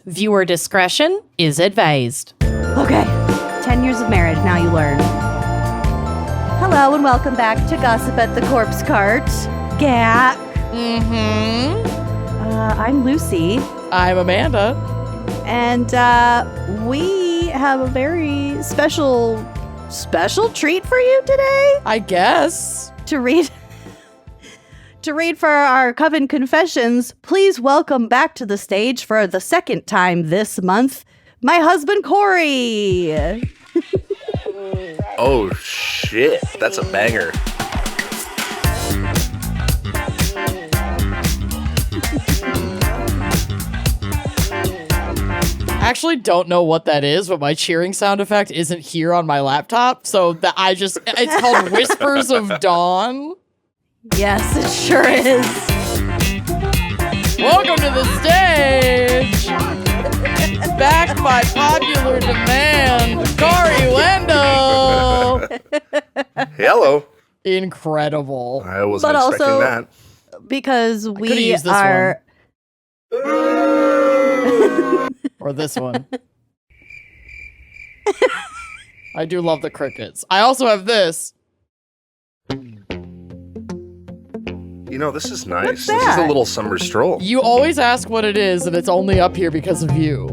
Viewer discretion is advised. Okay, 10 years of marriage, now you learn. Hello and welcome back to Gossip at the Corpse Cart. Gak. I'm Lucy. I'm Amanda. And we have a very special treat for you today. I guess. To read for our Coven Confessions, please welcome back to the stage for the second time this month, my husband, Cory. Oh, shit. That's a banger. I actually don't know what that is, but my cheering sound effect isn't here on my laptop, so it's called Whispers of Dawn. Yes, it sure is. Welcome to the stage, back by popular demand, Cory Wendell. Hello. Incredible. I wasn't But expecting also, that. because we used this are... Or this one. I do love the crickets. I also have this. You know, this is nice. What's This is that? a little summer stroll. You always ask what it is, and it's only up here because of you.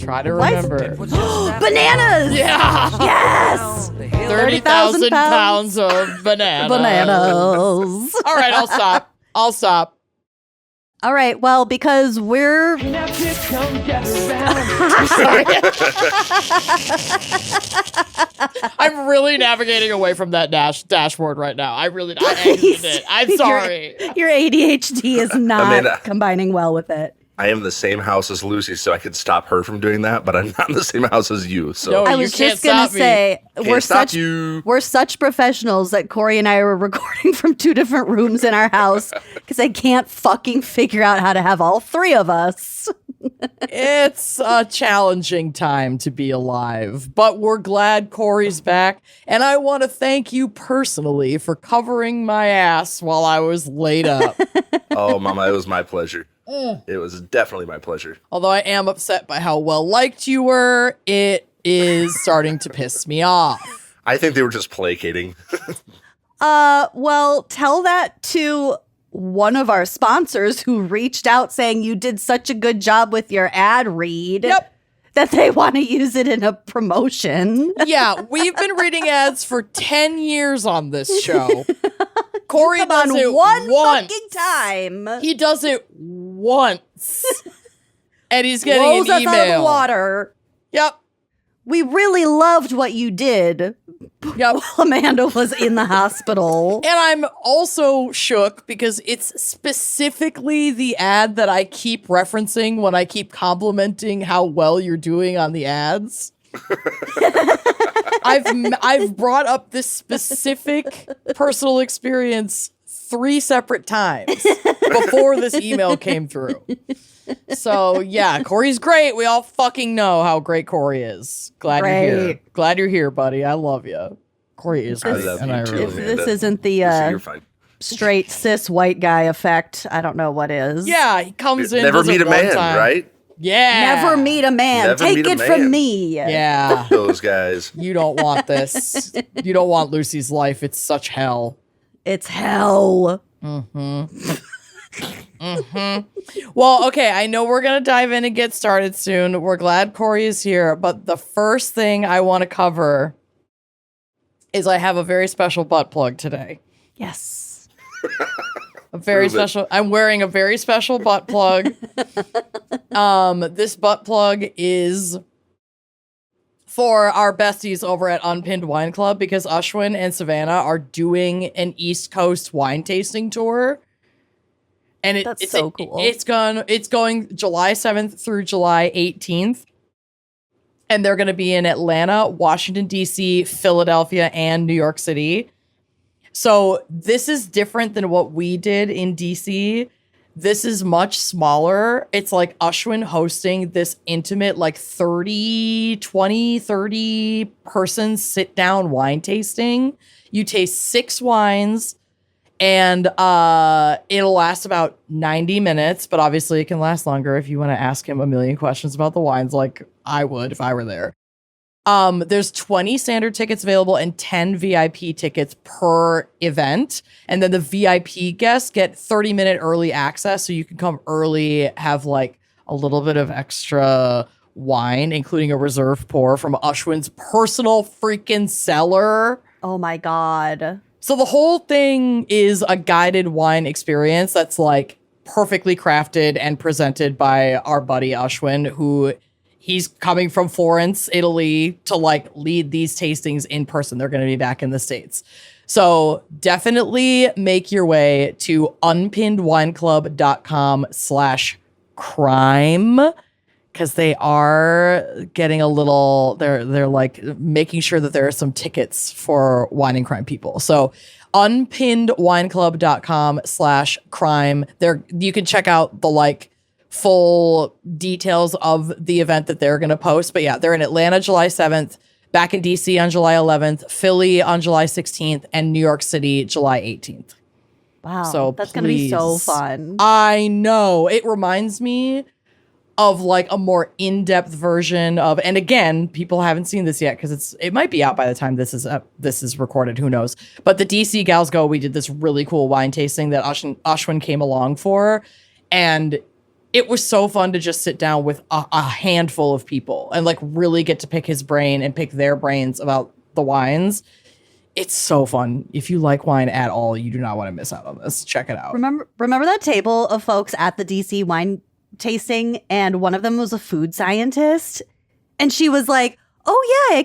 Try to remember. Bananas! Yeah! Yes! 30,000 pounds of bananas. Bananas. All right, I'll stop. All right, well, because we're... Sorry. I'm really navigating away from that dashboard right now. I exited it. I'm sorry. Your ADHD is not Amanda. combining well with it. I am in the same house as Lucy, so I could stop her from doing that, but I'm not in the same house as you, so... No, I you was can't just gonna stop me. say you. we're such professionals that Cory and I are recording from two different rooms in our house because I can't fucking figure out how to have all three of us. It's a challenging time to be alive, but we're glad Cory's back, and I want to thank you personally for covering my ass while I was laid up. Oh, Mama, it was my pleasure. It was definitely my pleasure. Although I am upset by how well liked you were, it is starting to piss me off. I think they were just placating. Well, tell that to one of our sponsors who reached out saying you did such a good job with your ad read. Yep. That they want to use it in a promotion. Yeah, we've been reading ads for 10 years on this show. Cory does it one once. fucking time. He does it once. And he's getting Blows an us email. out of the water. Yep. We really loved what you did Yep. while Amanda was in the hospital. And I'm also shook because it's specifically the ad that I keep referencing when I keep complimenting how well you're doing on the ads. I've brought up this specific personal experience 3 separate times before this email came through. So yeah, Cory's great. We all fucking know how great Cory is. Glad you're here. Glad you're here, buddy. I love you. Cory is I great. love and you I too, really If Amanda. this isn't Lucy, the you're fine. straight cis white guy effect, I don't know what is. Yeah, he comes in. Never does it meet a one man, time. right? Yeah. Never meet a man. Never Take meet a it man. from me. Yeah. Those guys. You don't want this. You don't want Lucy's life. It's such hell. It's hell. Well, okay, I know we're going to dive in and get started soon. We're glad Cory is here, but the first thing I want to cover is I have a very special butt plug today. Yes. A very Prove it. special. I'm wearing a very special butt plug. This butt plug is for our besties over at Unpinned Wine Club because Ashwin and Savannah are doing an East Coast wine tasting tour. And That's it's so cool. It's going July 7th through July 18th. And they're going to be in Atlanta, Washington, D.C., Philadelphia, and New York City. So this is different than what we did in D.C. This is much smaller. It's like Ashwin hosting this intimate, like 30 person sit-down wine tasting. You taste 6 wines. And it'll last about 90 minutes, but obviously it can last longer if you want to ask him a million questions about the wines, like I would if I were there. There's 20 standard tickets available and 10 VIP tickets per event. And then the VIP guests get 30-minute early access. So you can come early, have like a little bit of extra wine, including a reserve pour from Ashwin's personal freaking cellar. Oh my God. So the whole thing is a guided wine experience that's like perfectly crafted and presented by our buddy Ashwin, who he's coming from Florence, Italy, to like lead these tastings in person. They're going to be back in the States. So definitely make your way to unpinnedwineclub.com/crime, because they are getting a little, they're like making sure that there are some tickets for wine and crime people. So unpinnedwineclub.com/crime. There you can check out the like full details of the event that they're going to post. But yeah, they're in Atlanta, July 7th, back in DC on July 11th, Philly on July 16th, and New York City, July 18th. Wow. So that's going to be so please. fun. I know. It reminds me of like a more in-depth version of, and again, people haven't seen this yet because it might be out by the time this is recorded. Who knows? But the DC Gals Go, we did this really cool wine tasting that Ashwin came along for, and it was so fun to just sit down with a handful of people and like really get to pick his brain and pick their brains about the wines. It's so fun. If you like wine at all, you do not want to miss out on this. Check it out. Remember that table of folks at the DC wine tasting, and one of them was a food scientist, and she was like, "Oh yeah,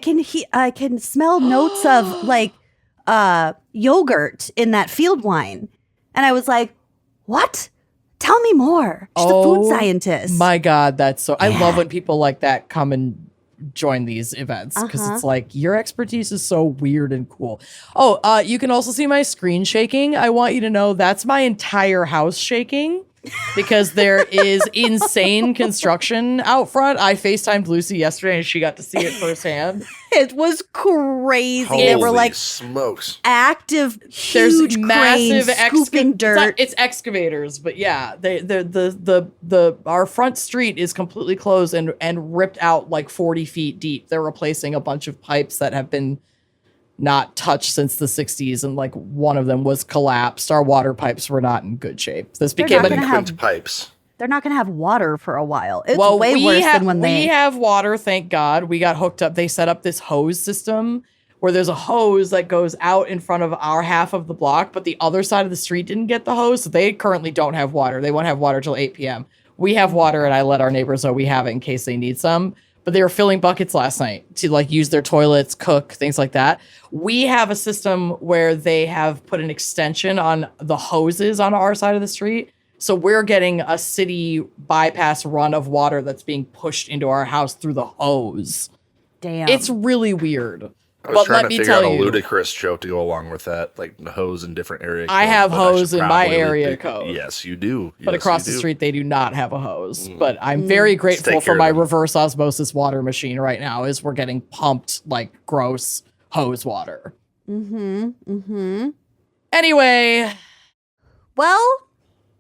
I can smell notes of like yogurt in that field wine," and I was like, "What? Tell me more." She's a food scientist. My God, that's so. Yeah. I love when people like that come and join these events because it's like your expertise is so weird and cool. Oh, you can also see my screen shaking. I want you to know that's my entire house shaking. Because there is insane construction out front. I FaceTimed Lucy yesterday and she got to see it firsthand. It was crazy. Holy they were like smokes. Active, there's huge massive scooping dirt. It's excavators, but yeah, our front street is completely closed and ripped out like 40 feet deep. They're replacing a bunch of pipes that have been not touched since the 60s, and like one of them was collapsed. Our water pipes were not in good shape. This became pipes. They're not going to have water for a while. It's way worse than when we have water, thank God. We got hooked up. They set up this hose system where there's a hose that goes out in front of our half of the block, but the other side of the street didn't get the hose, so they currently don't have water. They won't have water till 8 p.m. We have water, and I let our neighbors know we have it in case they need some. But they were filling buckets last night to like use their toilets, cook, things like that. We have a system where they have put an extension on the hoses on our side of the street. So we're getting a city bypass run of water that's being pushed into our house through the hose. Damn. It's really weird. I was but trying let to me figure out tell a you, ludicrous joke to go along with that, like the hose in different areas. I have hose in my area code. Yes, you do. But across the street, they do not have a hose. But I'm very grateful for my reverse osmosis water machine right now, as we're getting pumped like gross hose water. Anyway. Well,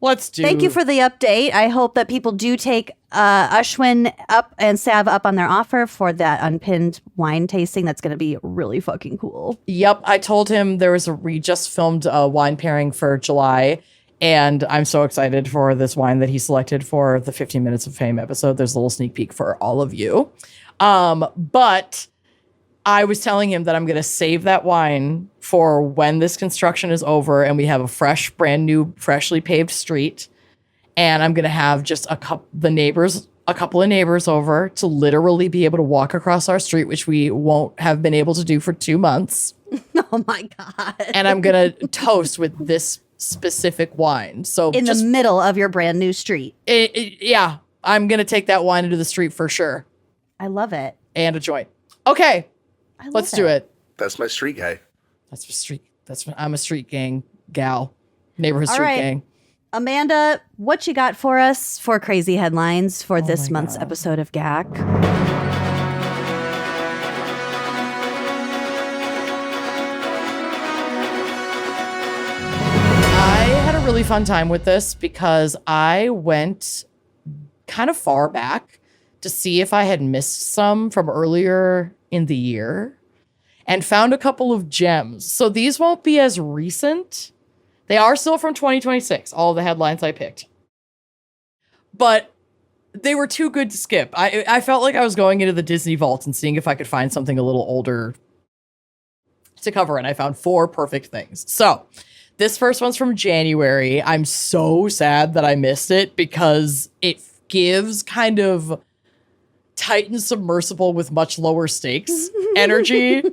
let's do. Thank you for the update. I hope that people do take Ashwin up and Sav up on their offer for that unpinned wine tasting. That's going to be really fucking cool. Yep. I told him we just filmed a wine pairing for July, and I'm so excited for this wine that he selected for the 15 Minutes of Fame episode. There's a little sneak peek for all of you. But I was telling him that I'm going to save that wine for when this construction is over and we have a fresh, brand new, freshly paved street. And I'm going to have just a couple of neighbors over to literally be able to walk across our street, which we won't have been able to do for 2 months. Oh my God. And I'm going to toast with this specific wine. So in the middle of your brand new street. Yeah, I'm going to take that wine into the street for sure. I love it. And a joint. Okay. Let's do it. That's my street guy. I'm a street gang gal. Neighborhood street gang. Amanda, what you got for us for crazy headlines for this month's episode of GAC? really fun time with this because I went kind of far back to see if I had missed some from earlier in the year and found a couple of gems. So these won't be as recent. They are still from 2026, all the headlines I picked. But they were too good to skip. I felt like I was going into the Disney vault and seeing if I could find something a little older to cover, and I found 4 perfect things. So this first one's from January. I'm so sad that I missed it because it gives kind of Titan submersible with much lower stakes energy.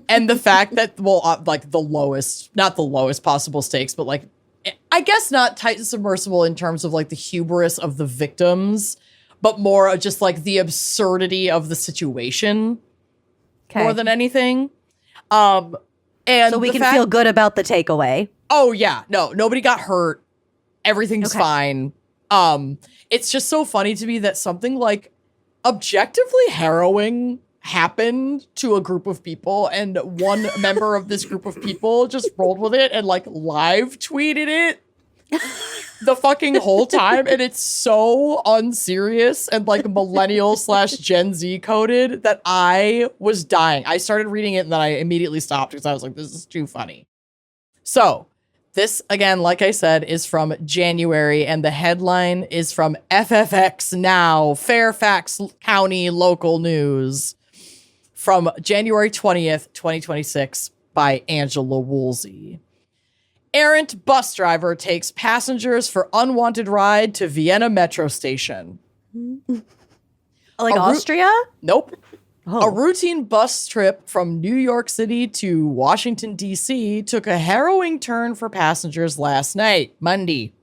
And the fact that, like not the lowest possible stakes, but like, I guess not Titan submersible in terms of like the hubris of the victims, but more just like the absurdity of the situation more than anything. And so we can feel good about the takeaway. Oh yeah, no, nobody got hurt. Everything's fine. It's just so funny to me that something like objectively harrowing happened to a group of people, and one member of this group of people just rolled with it and like live tweeted it the fucking whole time, and it's so unserious and like millennial / Gen Z coded that I was dying. I started reading it and then I immediately stopped because I was like, this is too funny. So this, again, like I said, is from January, and the headline is from FFX Now, Fairfax County Local News, from January 20th, 2026, by Angela Woolsey. Errant bus driver takes passengers for unwanted ride to Vienna metro station. Like Austria? Nope. Oh. A routine bus trip from New York City to Washington, D.C. took a harrowing turn for passengers last night, Monday,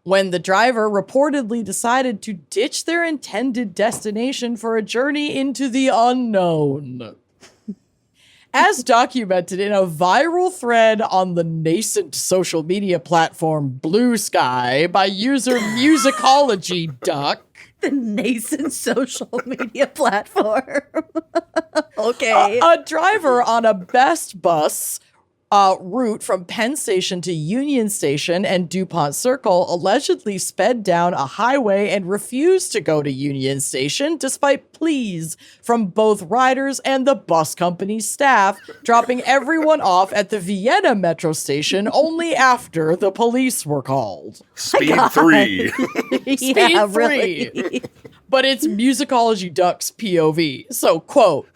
when the driver reportedly decided to ditch their intended destination for a journey into the unknown. As documented in a viral thread on the nascent social media platform Blue Sky by user Musicology Duck. The nascent social media platform. Okay. A driver on a Best Bus route from Penn Station to Union Station and DuPont Circle allegedly sped down a highway and refused to go to Union Station despite pleas from both riders and the bus company's staff, dropping everyone off at the Vienna metro station only after the police were called. Speed 3. Speed Yeah, 3. really. But it's Musicology Duck's POV. So, quote,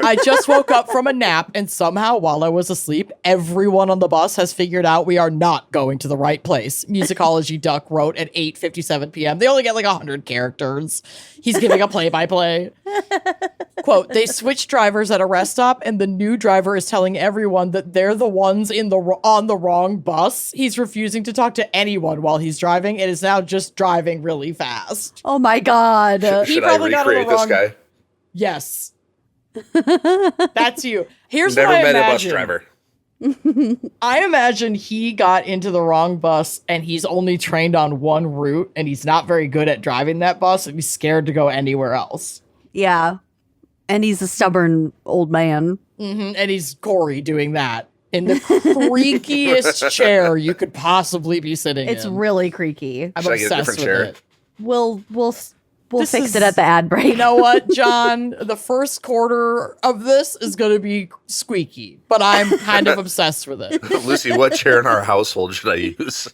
I just woke up from a nap, and somehow while I was asleep, everyone on the bus has figured out we are not going to the right place. Musicology Duck wrote at 8:57 p.m. They only get like 100 characters. He's giving a play-by-play. Quote, they switched drivers at a rest stop, and the new driver is telling everyone that they're the ones on the wrong bus. He's refusing to talk to anyone while he's driving and is now just driving really fast. Oh my God. Should I recreate this guy? Yes. That's you. Here's Never what I met imagine. a bus driver. I imagine he got into the wrong bus and he's only trained on one route and he's not very good at driving that bus and he's scared to go anywhere else. Yeah. And he's a stubborn old man. Mm-hmm. And he's Cory doing that in the creakiest chair you could possibly be sitting It's in. really creaky. I'm Should I get a obsessed different with chair? it. We'll This fix is- it at the ad break. You know what, John? The first quarter of this is going to be squeaky, but I'm kind of obsessed with it. Lucy, what chair in our household should I use?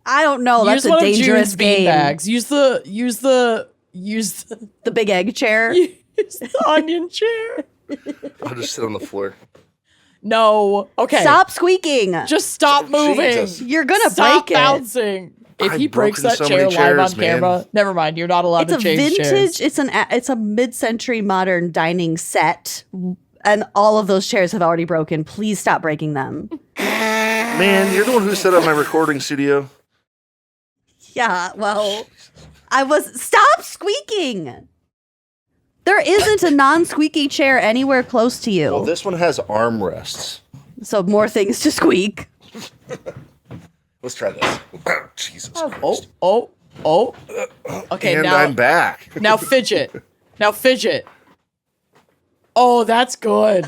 I don't know. That's Use a one dangerous of June's game. beanbags. Use the The big egg chair. use the onion chair. I'll just sit on the floor. No. Okay. Stop squeaking. Just stop moving. Jesus. You're gonna Stop break it. bouncing. If I've he breaks broken that so chair many live on chairs, man. camera, never mind. You're not allowed It's to a change vintage. chairs. It's a mid-century modern dining set, and all of those chairs have already broken. Please stop breaking them. Man, you're the one who set up my recording studio. Yeah, well, stop squeaking. There isn't a non-squeaky chair anywhere close to you. Well, this one has armrests. So more things to squeak. Let's try this. Jesus Christ. Oh. Okay, And now I'm back. Now fidget. Oh, that's good.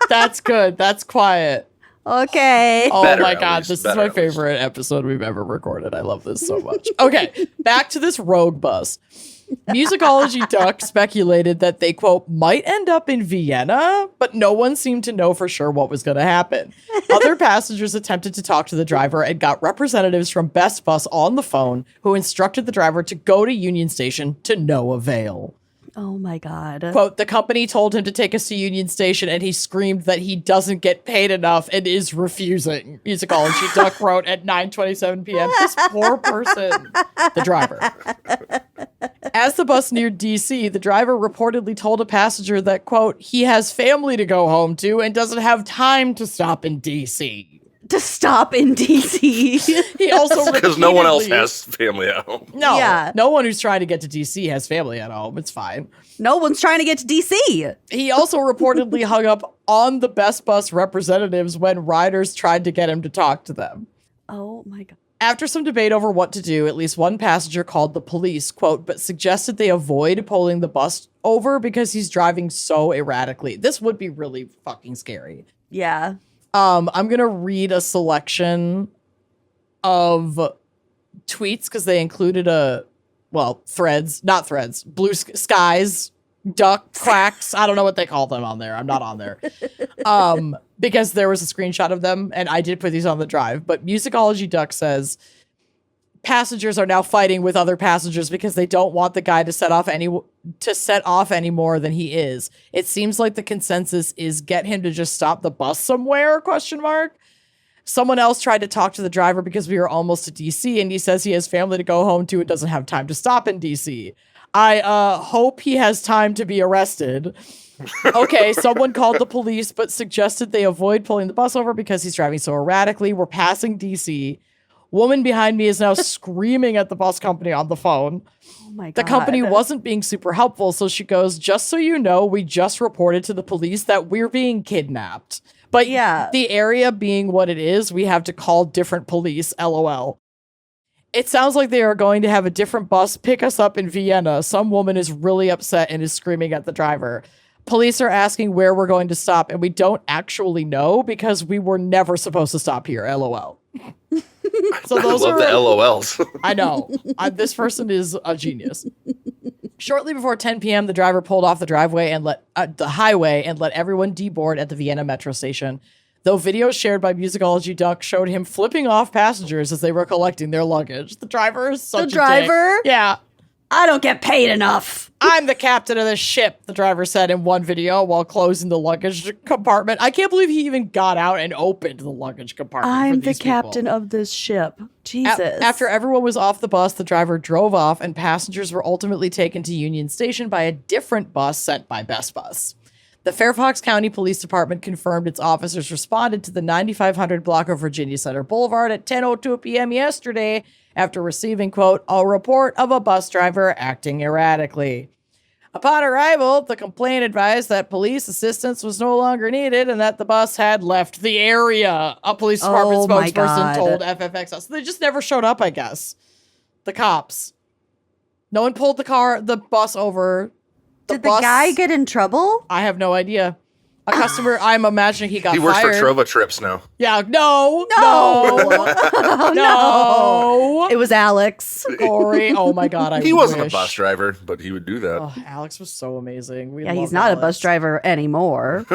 That's good. That's quiet. Okay. Oh Better, my at God, least. this is Better, my at least. favorite episode we've ever recorded. I love this so much. Okay, back to this rogue bus. Musicology Duck speculated that they, quote, might end up in Vienna, but no one seemed to know for sure what was going to happen. Other passengers attempted to talk to the driver and got representatives from Best Bus on the phone who instructed the driver to go to Union Station to no avail. Oh my God. Quote, the company told him to take us to Union Station and he screamed that he doesn't get paid enough and is refusing. Musicology Duck wrote at 9:27 p.m. This poor person, the driver. As the bus neared DC, the driver reportedly told a passenger that, quote, he has family to go home to and doesn't have time to stop in DC. To stop in DC. He also Because no one else repeatedly- has family at home. No, Yeah. no one who's trying to get to DC has family at home. It's fine. No one's trying to get to DC. He also reportedly hung up on the Best Bus representatives when riders tried to get him to talk to them. Oh my God. After some debate over what to do, at least one passenger called the police, quote, but suggested they avoid pulling the bus over because he's driving so erratically. This would be really fucking scary. Yeah. I'm going to read a selection of tweets because they included threads, blue skies, duck quacks. I don't know what they call them on there. I'm not on there. Because there was a screenshot of them and I did put these on the drive. But Musicology Duck says passengers are now fighting with other passengers because they don't want the guy to set off any more than he is. It seems like the consensus is get him to just stop the bus somewhere, ? Someone else tried to talk to the driver because we were almost to DC and he says he has family to go home to and doesn't have time to stop in DC. I hope he has time to be arrested. Okay, someone called the police but suggested they avoid pulling the bus over because he's driving so erratically. We're passing DC. Woman behind me is now screaming at the bus company on the phone. Oh my God. The company wasn't being super helpful, so she goes, just so you know, we just reported to the police that we're being kidnapped. But Yeah. the area being what it is, we have to call different police, LOL. It sounds like they are going to have a different bus pick us up in Vienna. Some woman is really upset and is screaming at the driver. Police are asking where we're going to stop, and we don't actually know because we were never supposed to stop here, LOL. So those I love are the LOLs. I know. This person is a genius. Shortly before 10 p.m., the driver pulled off the driveway and the highway and let everyone deboard at the Vienna metro station. Though videos shared by Musicology Duck showed him flipping off passengers as they were collecting their luggage. The driver is such a driver? dick. Yeah. I don't get paid enough. I'm the captain of the ship, the driver said in one video while closing the luggage compartment. I can't believe he even got out and opened the luggage compartment. I'm the captain of this ship. Jesus. After everyone was off the bus, the driver drove off and passengers were ultimately taken to Union Station by a different bus sent by Best Bus. The Fairfax County Police Department confirmed its officers responded to the 9500 block of Virginia Center Boulevard at 10:02 p.m. yesterday after receiving, quote, a report of a bus driver acting erratically. Upon arrival, the complaint advised that police assistance was no longer needed and that the bus had left the area. A police department Oh my spokesperson God. told FFX. So they just never showed up, I guess. The cops. No one pulled the bus over. Did the guy get in trouble? I have no idea. A customer, I'm imagining he got He works fired. for Trova Trips now. Yeah, no. Oh, No. It was Alex. Cory. Oh my God, He wasn't wish. a bus driver, but he would do that. Oh, Alex was so amazing. We Yeah, he's love not a Alex. bus driver anymore.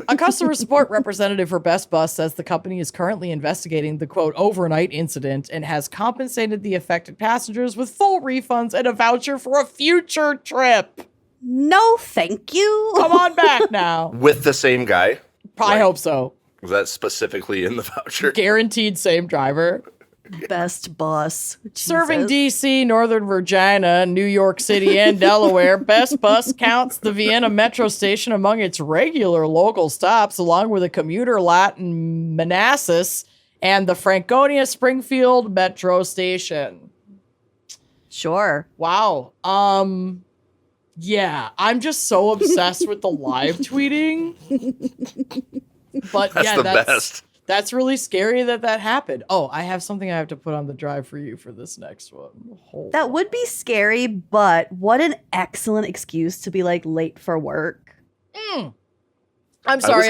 A customer support representative for Best Bus says the company is currently investigating the, quote, overnight incident and has compensated the affected passengers with full refunds and a voucher for a future trip. No, thank you. Come on back now. With the same guy? I hope so. Was that specifically in the voucher? Guaranteed same driver. Best Bus. Serving Jesus. DC, Northern Virginia, New York City, and Delaware, Best Bus counts the Vienna metro station among its regular local stops, along with a commuter lot in Manassas and the Franconia Springfield metro station. Sure. Wow. Yeah, I'm just so obsessed with the live tweeting. But That's yeah, the best. That's really scary that happened. Oh, I have something I have to put on the drive for you for this next one. Hold That on. would be scary, but what an excellent excuse to be like late for work. I'm sorry,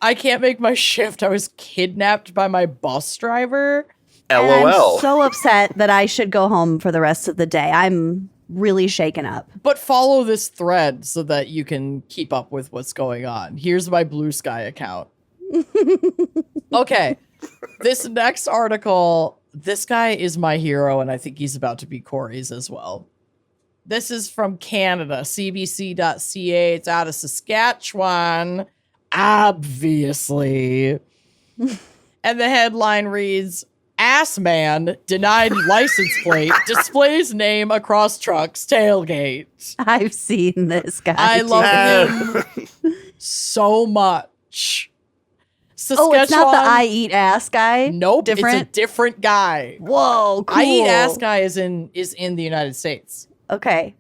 I can't make my shift. I was kidnapped by my bus driver. And LOL. I'm so upset that I should go home for the rest of the day. I'm really shaken up. But follow this thread so that you can keep up with what's going on. Here's my Blue Sky account. Okay. This next article, this guy is my hero, and I think he's about to be Cory's as well. This is from Canada, cbc.ca. It's out of Saskatchewan, obviously. And the headline reads, Ass man denied license plate, displays name across truck's tailgate. I've seen this guy. I love him so much. Oh, it's not the I eat ass guy? Nope, Different? it's a different guy. Whoa, cool. I eat ass guy is in the United States. Okay.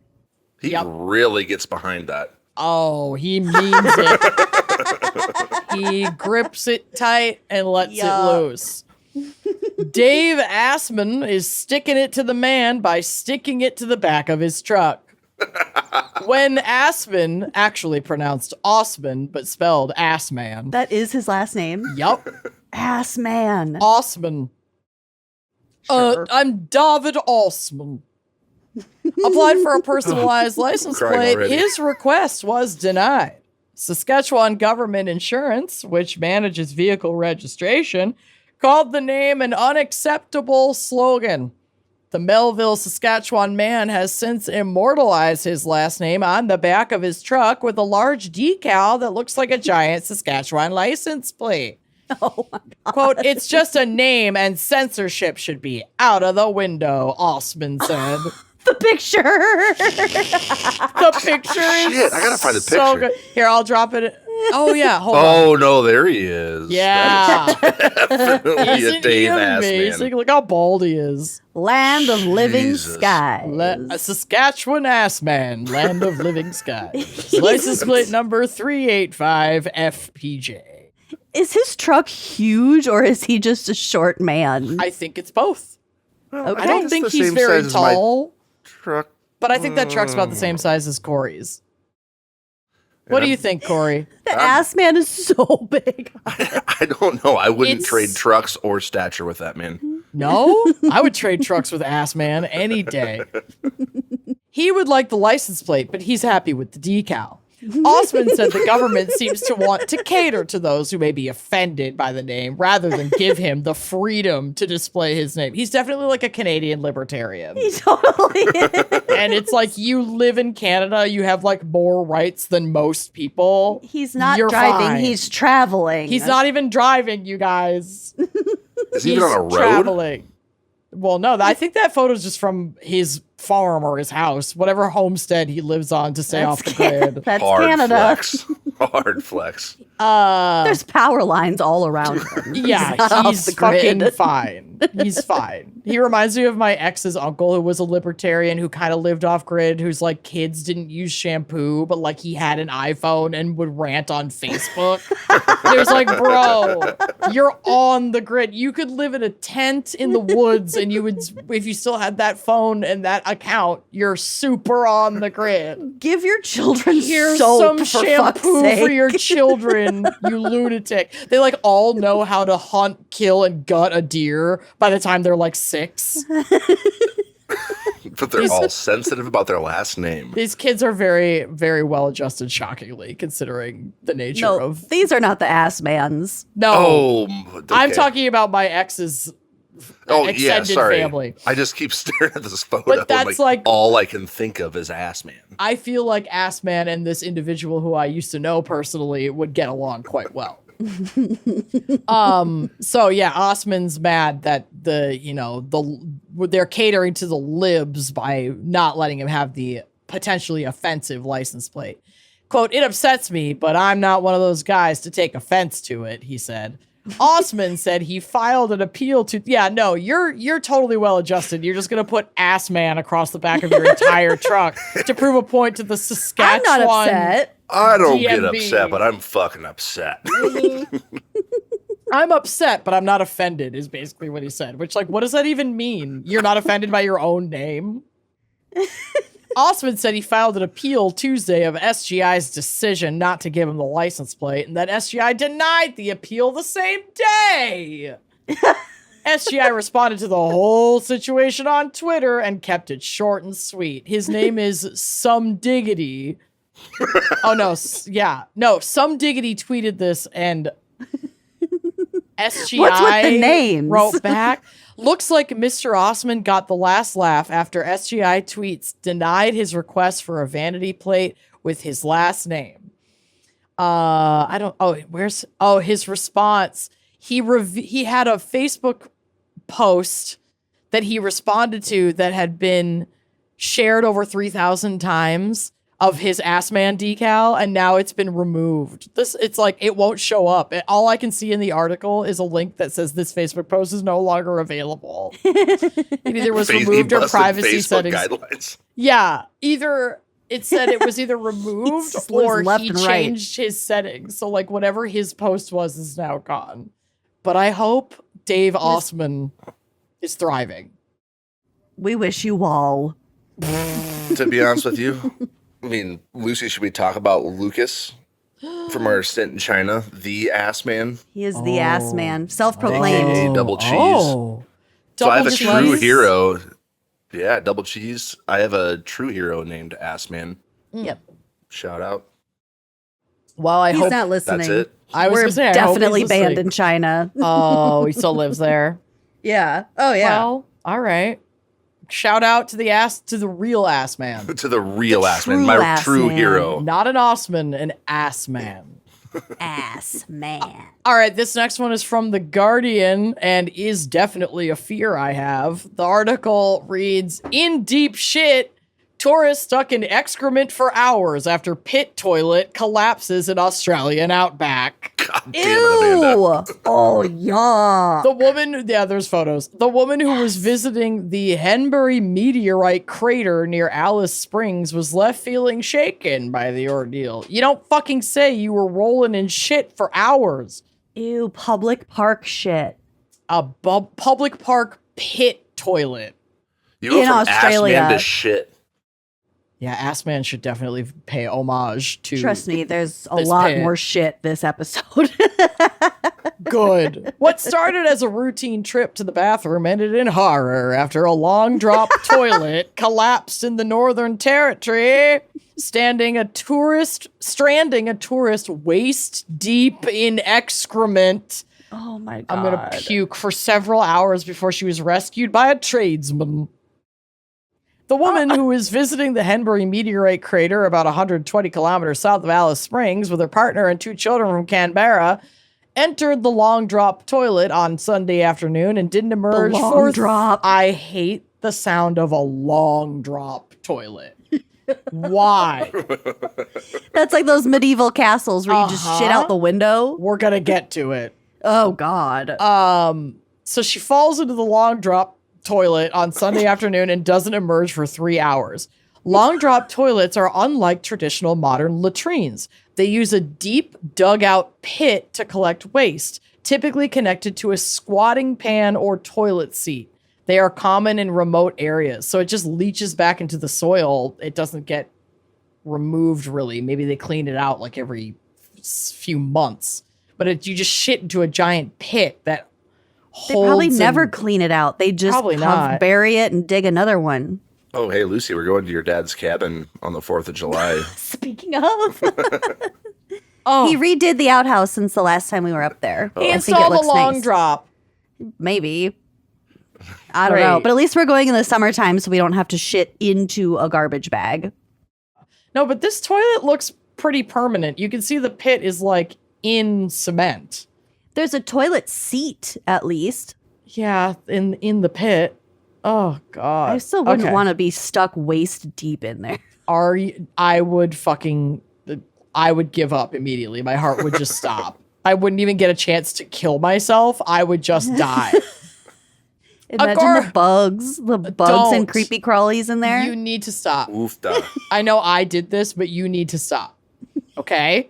He really gets behind that. Oh, he means it. He grips it tight and lets it loose. Dave Assman is sticking it to the man by sticking it to the back of his truck. When Assman, actually pronounced Osman, but spelled Assman. That is his last name? Yup. Ass man. Osman. Sure. I'm David Osman. Applied for a personalized license plate. Already. His request was denied. Saskatchewan Government Insurance, which manages vehicle registration, called the name an unacceptable slogan. The Melville, Saskatchewan man has since immortalized his last name on the back of his truck with a large decal that looks like a giant Saskatchewan license plate. Oh my God. Quote, it's just a name and censorship should be out of the window, Osman said. The picture. The picture is Shit, I gotta find the so picture. good. Here, I'll drop it. Oh, yeah, hold on. Oh, no, there he is. Yeah. Definitely a Isn't he Dave ass amazing? man. Look how bald he is. Land of living Jesus. skies. A Saskatchewan ass man, land of living skies. License plate number 385 FPJ. Is his truck huge or is he just a short man? I think it's both. Okay. I don't it's think the he's same very size as my tall, truck. but I think that truck's about the same size as Cory's. What do you think, Cory? The ass man is so big. I don't know. I wouldn't It's- trade trucks or stature with that man. No? I would trade trucks with Ass Man any day. He would like the license plate, but he's happy with the decal. Osman said the government seems to want to cater to those who may be offended by the name rather than give him the freedom to display his name. He's definitely like a Canadian libertarian. He totally is. And it's like, you live in Canada, you have like more rights than most people. He's not You're driving, fine. he's traveling. He's not even driving, you guys. Is he even on a road? Traveling. Well, no, I think that photo's just from his farm or his house, whatever homestead he lives on to stay off the grid. That's Hard Canada. flex. Hard flex. There's power lines all around him. Yeah, not off he's the grid. fucking fine. He's fine. He reminds me of my ex's uncle who was a libertarian who kind of lived off grid, whose like kids didn't use shampoo, but like he had an iPhone and would rant on Facebook. There's like, bro, you're on the grid. You could live in a tent in the woods and you would, if you still had that phone and that account, you're super on the grid. Give your children Here's soap, some for fuck's shampoo sake. for your children, you lunatic. They like all know how to hunt, kill, and gut a deer by the time they're like 6. But they're all sensitive about their last name. These kids are very, very well adjusted, shockingly, considering the nature No, of. these are not the ass mans. No, Oh, okay. I'm talking about my ex's extended family. I just keep staring at this photo. But that's and, like- all I can think of is ass man. I feel like Ass Man and this individual who I used to know personally would get along quite well. So yeah, Osman's mad that they're catering to the libs by not letting him have the potentially offensive license plate. Quote, it upsets me, but I'm not one of those guys to take offense to it, he said. Osman said he filed an appeal to, you're totally well adjusted. You're just going to put Ass Man across the back of your entire truck to prove a point to the I'm Saskatchewan. not upset. I don't get DMV. upset, but I'm fucking upset. I'm upset, but I'm not offended, is basically what he said. Which, like, what does that even mean? You're not offended by your own name? Osmond said he filed an appeal Tuesday of SGI's decision not to give him the license plate, and that SGI denied the appeal the same day. SGI responded to the whole situation on Twitter and kept it short and sweet. His name is Some Diggity. Oh, no. Yeah. No, Some Diggity tweeted this, and SGI What's with the names? Wrote back, looks like Mr. Osmond got the last laugh after SGI tweets denied his request for a vanity plate with his last name. His response. He had a Facebook post that he responded to that had been shared over 3,000 times of his Ass Man decal, and now it's been removed. It's like it won't show up. All I can see in the article is a link that says this Facebook post is no longer available. It either was removed or privacy Facebook settings. guidelines. Yeah, either it said it was either removed or left he and right. changed his settings. So like whatever his post was is now gone. But I hope Dave Osman is thriving. We wish you all. To be honest with you, I mean, Lucy, should we talk about Lucas from our stint in China, the ass man? He is the ass man, self-proclaimed. AKA double cheese. Oh. So I have a Double true cheese? hero. Yeah, double cheese. I have a true hero named Ass Man. Yep. Shout out. Well, I He's hope not listening. That's it. I was We're gonna say, I hope definitely he's banned listening. in China. Oh, he still lives there. Yeah. Oh, yeah. Well, all right. Shout out to the real ass man. To the real ass man, true my ass true man. hero. Not an Osman, an ass man. Ass man. All right, this next one is from The Guardian and is definitely a fear I have. The article reads, in deep shit, tourist stuck in excrement for hours after pit toilet collapses in Australian outback. God damn it, Amanda. Ew. Oh, yeah. The woman, yeah, there's photos. The woman who was visiting the Henbury meteorite crater near Alice Springs was left feeling shaken by the ordeal. You don't fucking say you were rolling in shit for hours. Ew, public park shit. A public park pit toilet. You go In from Australia. ass man to shit. Yeah, Ass Man should definitely pay homage to. Trust me, there's a this lot pit. more shit this episode. Good. What started as a routine trip to the bathroom ended in horror after a long drop toilet collapsed in the Northern Territory, stranding a tourist waist deep in excrement. Oh my God. I'm gonna puke for several hours before she was rescued by a tradesman. The woman who was visiting the Henbury meteorite crater about 120 kilometers south of Alice Springs with her partner and 2 children from Canberra entered the long drop toilet on Sunday afternoon and didn't emerge long for drop. I hate the sound of a long drop toilet. Why? That's like those medieval castles where you just shit out the window. We're gonna get to it. Oh God. So she falls into the long drop toilet on Sunday afternoon and doesn't emerge for 3 hours. Long drop toilets are unlike traditional modern latrines. They use a deep dugout pit to collect waste, typically connected to a squatting pan or toilet seat. They are common in remote areas, so it just leaches back into the soil. It doesn't get removed really. Maybe they clean it out like every few months. But you just shit into a giant pit that They probably holds never and- clean it out. They just Probably not. bury it and dig another one. Oh, hey, Lucy, we're going to your dad's cabin on the 4th of July. Speaking of, Oh, he redid the outhouse since the last time we were up there. he I think it installed a looks long nice. drop. Maybe. I don't know. Great. But at least we're going in the summertime so we don't have to shit into a garbage bag. No, but this toilet looks pretty permanent. You can see the pit is like in cement. There's a toilet seat, at least. Yeah, in the pit. Oh God. I still wouldn't Okay. want to be stuck waist deep in there. I would give up immediately. My heart would just stop. I wouldn't even get a chance to kill myself. I would just die. Imagine gar- the bugs and Don't. creepy crawlies in there. You need to stop. Oofda. I know I did this, but you need to stop. Okay?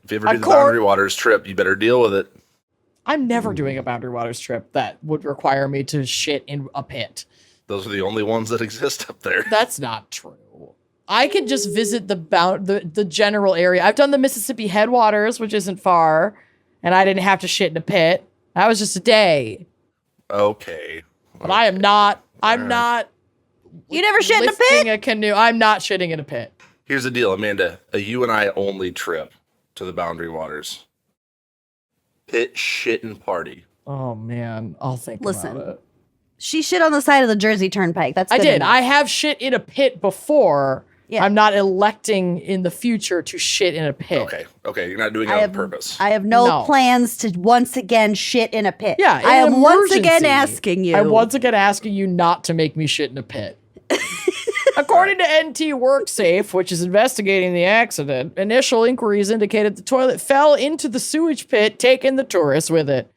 If you ever do the Cor- Boundary Waters trip, you better deal with it. I'm never doing a Boundary Waters trip that would require me to shit in a pit. Those are the only ones that exist up there. That's not true. I could just visit the general area. I've done the Mississippi headwaters, which isn't far, and I didn't have to shit in a pit. That was just a day. Okay. But I am not. I'm not. You never shit in a lifting pit? a canoe. I'm not shitting in a pit. Here's the deal, Amanda. A you and I only trip to the Boundary Waters. Pit shit and party. Oh man, I'll think Listen, about it. She shit on the side of the Jersey Turnpike. That's I good did. enough. I have shit in a pit before. Yeah. I'm not electing in the future to shit in a pit. Okay. You're not doing it on purpose. I have no plans to once again shit in a pit. Yeah, I in am once again emergency, asking you. I'm once again asking you not to make me shit in a pit. According to NT WorkSafe, which is investigating the accident, initial inquiries indicated the toilet fell into the sewage pit, taking the tourist with it.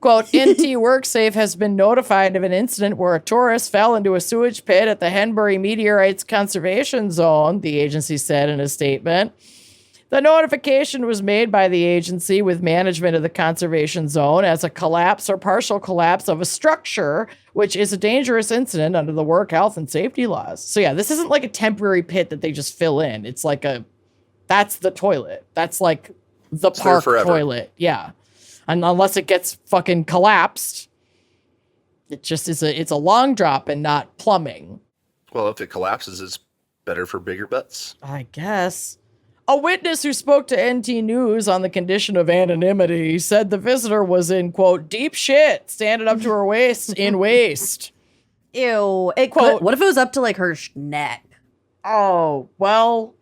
Quote, NT WorkSafe has been notified of an incident where a tourist fell into a sewage pit at the Henbury Meteorites Conservation Zone, the agency said in a statement. The notification was made by the agency with management of the conservation zone as a collapse or partial collapse of a structure, which is a dangerous incident under the work health and safety laws. So yeah, this isn't like a temporary pit that they just fill in. It's like that's the toilet. That's like the park toilet. Yeah. And unless it gets fucking collapsed, it just is it's a long drop and not plumbing. Well, if it collapses, it's better for bigger butts. I guess. A witness who spoke to NT News on the condition of anonymity said the visitor was in, quote, deep shit, standing up to her waist in waist. Ew. Quote, what if it was up to like her neck? Oh, well,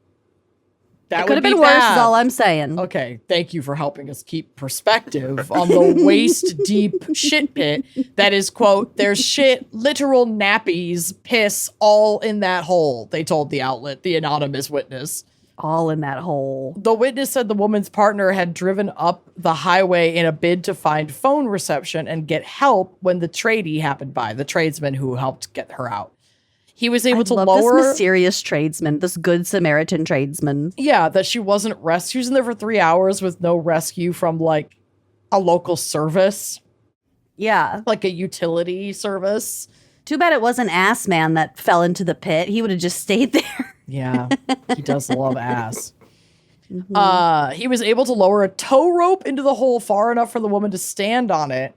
that It could have been bad. worse is all I'm saying. Okay, thank you for helping us keep perspective on the waist-deep shit pit that is, quote, there's shit, literal nappies, piss, all in that hole, they told the outlet, the anonymous witness. All in that hole. The witness said the woman's partner had driven up the highway in a bid to find phone reception and get help when the tradie happened by, the tradesman who helped get her out. He was able to lower this mysterious tradesman, this good Samaritan tradesman. Yeah, that she wasn't rescued. She was in there for 3 hours with no rescue from like a local service. Yeah. Like a utility service. Too bad it wasn't Ass Man that fell into the pit. He would have just stayed there. Yeah, he does love ass. Mm-hmm. He was able to lower a tow rope into the hole far enough for the woman to stand on it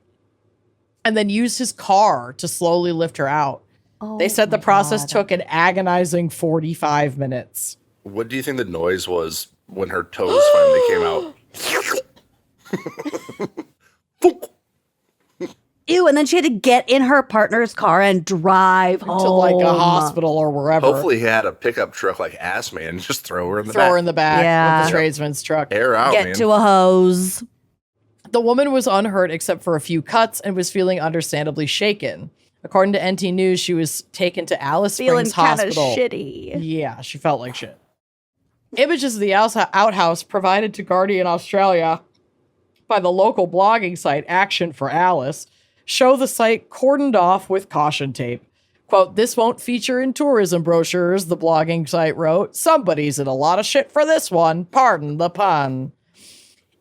and then use his car to slowly lift her out. Oh, they said the process took an agonizing 45 minutes. What do you think the noise was when her toes finally came out? Ew, and then she had to get in her partner's car and drive to like a hospital or wherever. Hopefully he had a pickup truck like Ass Man and just throw her in the back. Throw her in the back Yeah. with the tradesman's truck. Air out, Get man. to a hose. The woman was unhurt except for a few cuts and was feeling understandably shaken. According to NT News, she was taken to Alice Feeling Springs kind of Hospital. shitty. Yeah, she felt like shit. Images of the outhouse provided to Guardian Australia by the local blogging site Action for Alice show the site cordoned off with caution tape. Quote, this won't feature in tourism brochures, the blogging site wrote. Somebody's in a lot of shit for this one. Pardon the pun.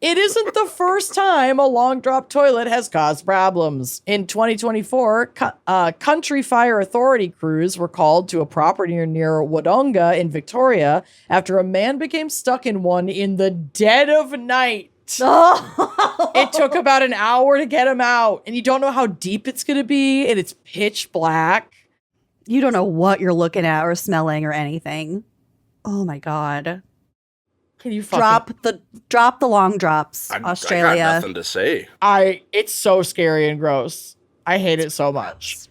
It isn't the first time a long drop toilet has caused problems. In 2024, Country Fire Authority crews were called to a property near Wodonga in Victoria after a man became stuck in one in the dead of night. It took about an hour to get him out, and you don't know how deep it's going to be, and it's pitch black. You don't know what you're looking at or smelling or anything. Oh my God. Can you fucking drop the long drops, Australia. I got nothing to say. It's so scary and gross. I hate it so much.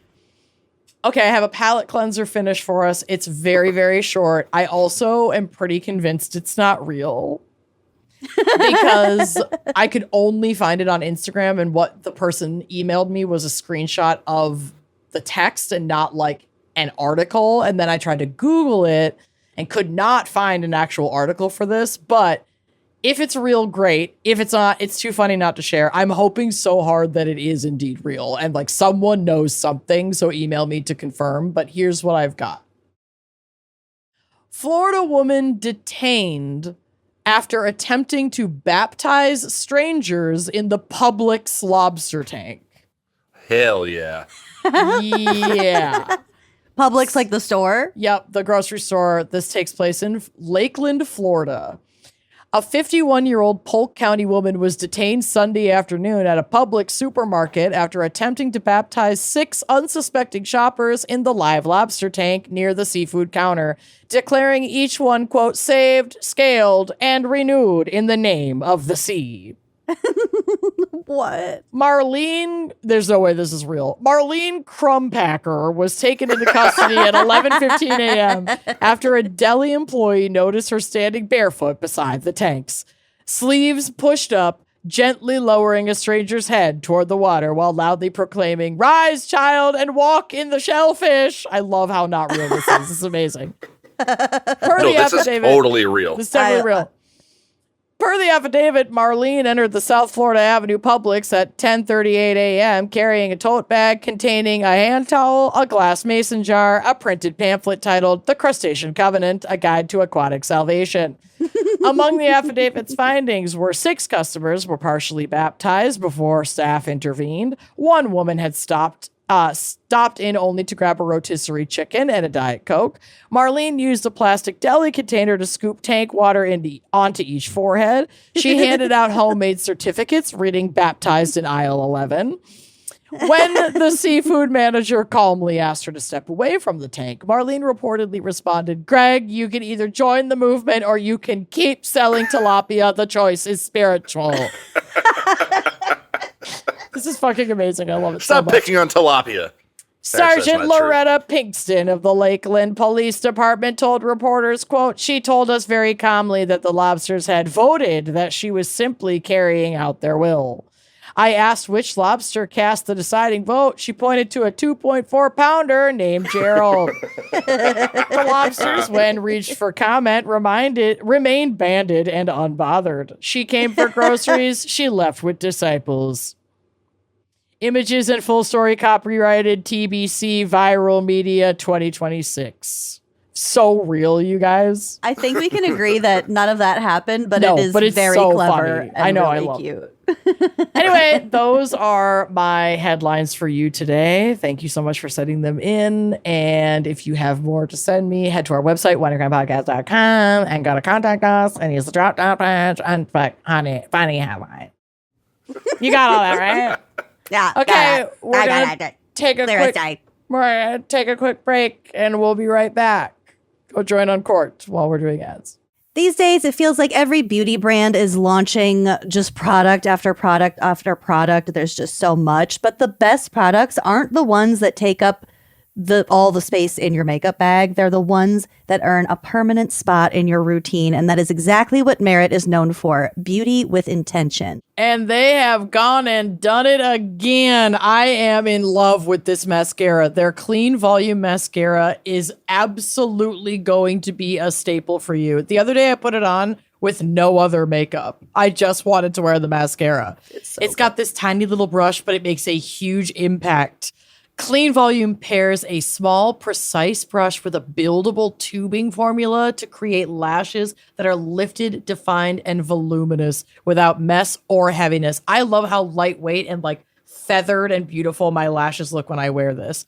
Okay, I have a palate cleanser finish for us. It's very, very short. I also am pretty convinced it's not real. Because I could only find it on Instagram, and what the person emailed me was a screenshot of the text and not like an article. And then I tried to Google it and could not find an actual article for this. But if it's real, great. If it's not, it's too funny not to share. I'm hoping so hard that it is indeed real and like someone knows something. So email me to confirm. But here's what I've got. Florida woman detained after attempting to baptize strangers in the Publix lobster tank. Hell yeah. Yeah. Publix, like the store? Yep, the grocery store. This takes place in Lakeland, Florida. A 51-year-old Polk County woman was detained Sunday afternoon at a Publix supermarket after attempting to baptize 6 unsuspecting shoppers in the live lobster tank near the seafood counter, declaring each one, quote, saved, scaled, and renewed in the name of the sea. What? Marlene, there's no way this is real. Marlene Crumpacker was taken into custody at 11:15 a.m. after a deli employee noticed her standing barefoot beside the tanks, sleeves pushed up, gently lowering a stranger's head toward the water while loudly proclaiming, "Rise, child, and walk in the shellfish." I love how not real this is. This is amazing. This is totally real. This is definitely real. Per the affidavit, Marlene entered the South Florida Avenue Publix at 10:38 a.m. carrying a tote bag containing a hand towel, a glass mason jar, a printed pamphlet titled The Crustacean Covenant, a Guide to Aquatic Salvation. Among the affidavit's findings were 6 customers were partially baptized before staff intervened. One woman had stopped in only to grab a rotisserie chicken and a Diet Coke. Marlene used a plastic deli container to scoop tank water onto each forehead. She handed out homemade certificates reading baptized in aisle 11. When the seafood manager calmly asked her to step away from the tank, Marlene reportedly responded, "Greg, you can either join the movement or you can keep selling tilapia. The choice is spiritual." This is fucking amazing. I love it so Stop much. picking on tilapia. Sergeant Loretta Pinkston of the Lakeland Police Department told reporters, quote, "She told us very calmly that the lobsters had voted that she was simply carrying out their will. I asked which lobster cast the deciding vote. She pointed to a 2.4-pounder named Gerald. The lobsters, when reached for comment, remained banded and unbothered. She came for groceries. She left with disciples." Images and full story copyrighted TBC Viral Media 2026. So real, you guys. I think we can agree that none of that happened, but No, it is but it's very so clever funny. and I know, I really love cute. Anyway, those are my headlines for you today. Thank you so much for sending them in. And if you have more to send me, head to our website, wondergrindpodcast.com, and go to contact us and use the drop down page and put funny headline. You got all that, right? Yeah. Okay, we're gonna take a quick break, and we'll be right back. Go join on court while we're doing ads. These days, it feels like every beauty brand is launching just product after product after product. There's just so much, but the best products aren't the ones that take up all the space in your makeup bag. They're the ones that earn a permanent spot in your routine, and that is exactly what Merit is known for: beauty with intention. And they have gone and done it again. I am in love with this mascara. Their Clean Volume Mascara is absolutely going to be a staple for you. The other day I put it on with no other makeup. I just wanted to wear the mascara. It's got this tiny little brush, but it makes a huge impact. Clean Volume pairs a small, precise brush with a buildable tubing formula to create lashes that are lifted, defined, and voluminous without mess or heaviness. I love how lightweight and like feathered and beautiful my lashes look when I wear this.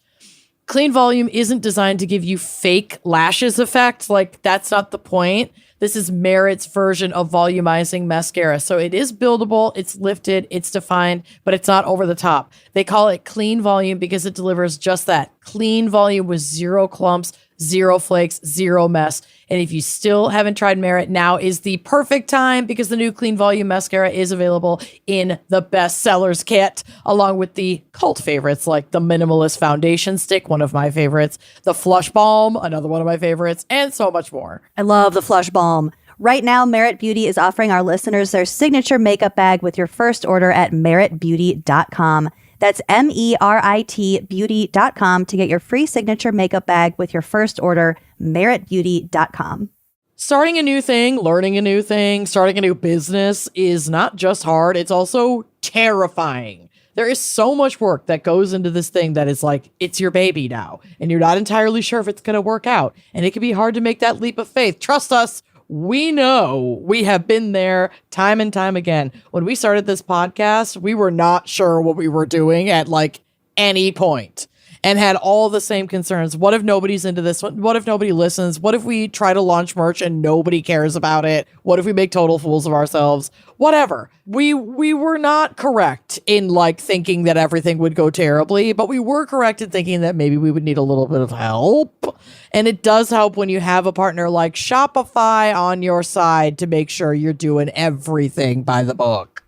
Clean Volume isn't designed to give you fake lashes effect. Like, that's not the point. This is Merit's version of volumizing mascara. So it is buildable, it's lifted, it's defined, but it's not over the top. They call it Clean Volume because it delivers just that. Clean volume with 0 clumps, 0 flakes, 0 mess. And if you still haven't tried Merit, now is the perfect time because the new Clean Volume Mascara is available in the bestsellers kit, along with the cult favorites like the Minimalist Foundation Stick, one of my favorites, the Flush Balm, another one of my favorites, and so much more. I love the Flush Balm. Right now, Merit Beauty is offering our listeners their signature makeup bag with your first order at meritbeauty.com. That's MERIT beauty.com to get your free signature makeup bag with your first order, meritbeauty.com. Starting a new thing, learning a new thing, starting a new business is not just hard, it's also terrifying. There is so much work that goes into this thing that is like, it's your baby now, and you're not entirely sure if it's going to work out. And it can be hard to make that leap of faith. Trust us. We know, we have been there time and time again. When we started this podcast, we were not sure what we were doing at like any point. and had all the same concerns. What if nobody's into this? What if nobody listens? What if we try to launch merch and nobody cares about it? What if we make total fools of ourselves? Whatever. We were not correct in like thinking that everything would go terribly, but we were correct in thinking that maybe we would need a little bit of help. And it does help when you have a partner like Shopify on your side to make sure you're doing everything by the book.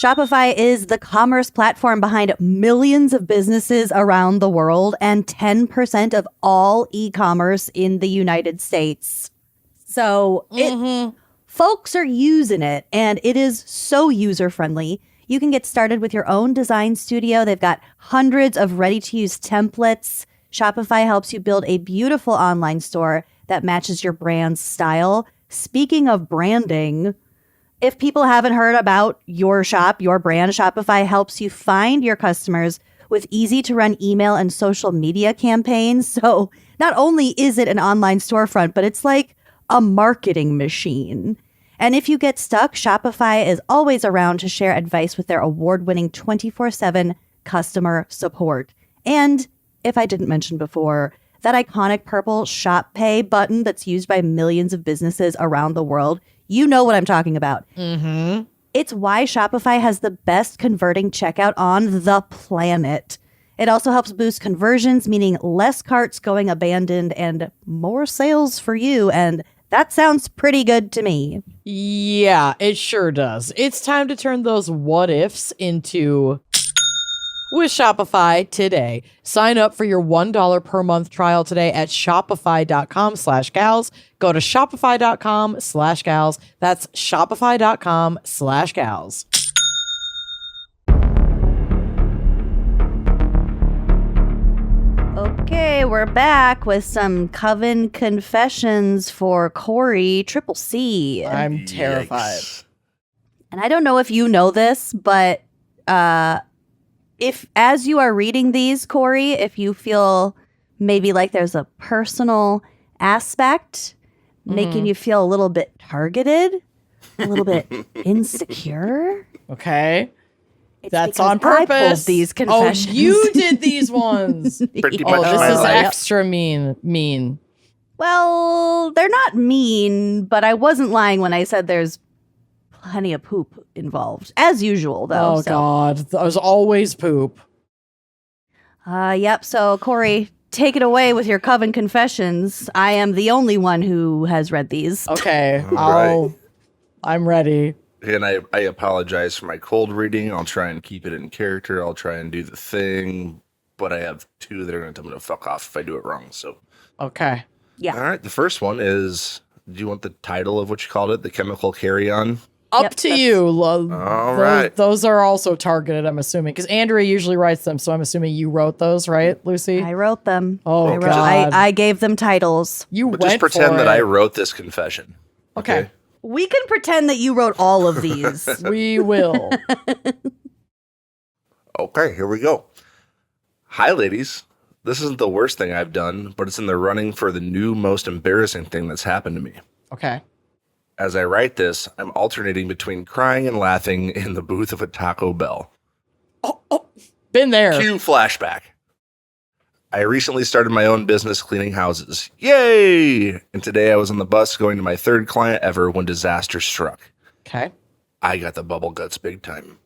Shopify is the commerce platform behind millions of businesses around the world and 10% of all e-commerce in the United States. So folks are using it, and it is so user-friendly. You can get started with your own design studio. They've got hundreds of ready-to-use templates. Shopify helps you build a beautiful online store that matches your brand's style. Speaking of branding, if people haven't heard about your shop, your brand, Shopify helps you find your customers with easy-to-run email and social media campaigns. So not only is it an online storefront, but it's like a marketing machine. And if you get stuck, Shopify is always around to share advice with their award-winning 24/7 customer support. And if I didn't mention before, that iconic purple Shop Pay button that's used by millions of businesses around the world, you know what I'm talking about. It's why Shopify has the best converting checkout on the planet. It also helps boost conversions, meaning less carts going abandoned and more sales for you. And that sounds pretty good to me. Yeah, it sure does. It's time to turn those what ifs into with Shopify today. Sign up for your $1 per month trial today at shopify.com/gals. Go to shopify.com/gals. That's shopify.com/gals. Okay, we're back with some Coven Confessions for Cory, Triple C. I'm terrified. Yikes. And I don't know if you know this, but if as you are reading these, Cory, if you feel maybe like there's a personal aspect making you feel a little bit targeted, a little bit insecure. Okay. It's That's because on purpose. I pulled these confessions. Oh, you did these ones. Pretty Oh, much this my is life. extra mean. Well, they're not mean, but I wasn't lying when I said there's plenty of poop involved. As usual, though. Oh, God. There's always poop. Yep. So, Cory, take it away with your Coven Confessions. I am the only one who has read these. Okay. All right. I'm ready. And I apologize for my cold reading. I'll try and keep it in character. I'll try and do the thing. But I have two that are going to tell me to fuck off if I do it wrong. So, Okay. Yeah. all right. The first one is, do you want the title of what you called it? The chemical carry-on? Up Yep, to that's- you. All right. Those are also targeted, I'm assuming, because Andrea usually writes them. So I'm assuming you wrote those, right, Lucy? I wrote them. Oh, I, God. I gave them titles. You But went just pretend for that it. I wrote this confession. Okay. We can pretend that you wrote all of these. We will. Okay, here we go. Hi, ladies. This isn't the worst thing I've done, but it's in the running for the new most embarrassing thing that's happened to me. Okay. As I write this, I'm alternating between crying and laughing in the booth of a Taco Bell. Been there. Cue flashback. I recently started my own business cleaning houses. Yay! And today I was on the bus going to my third client ever when disaster struck. Okay. I got the bubble guts big time.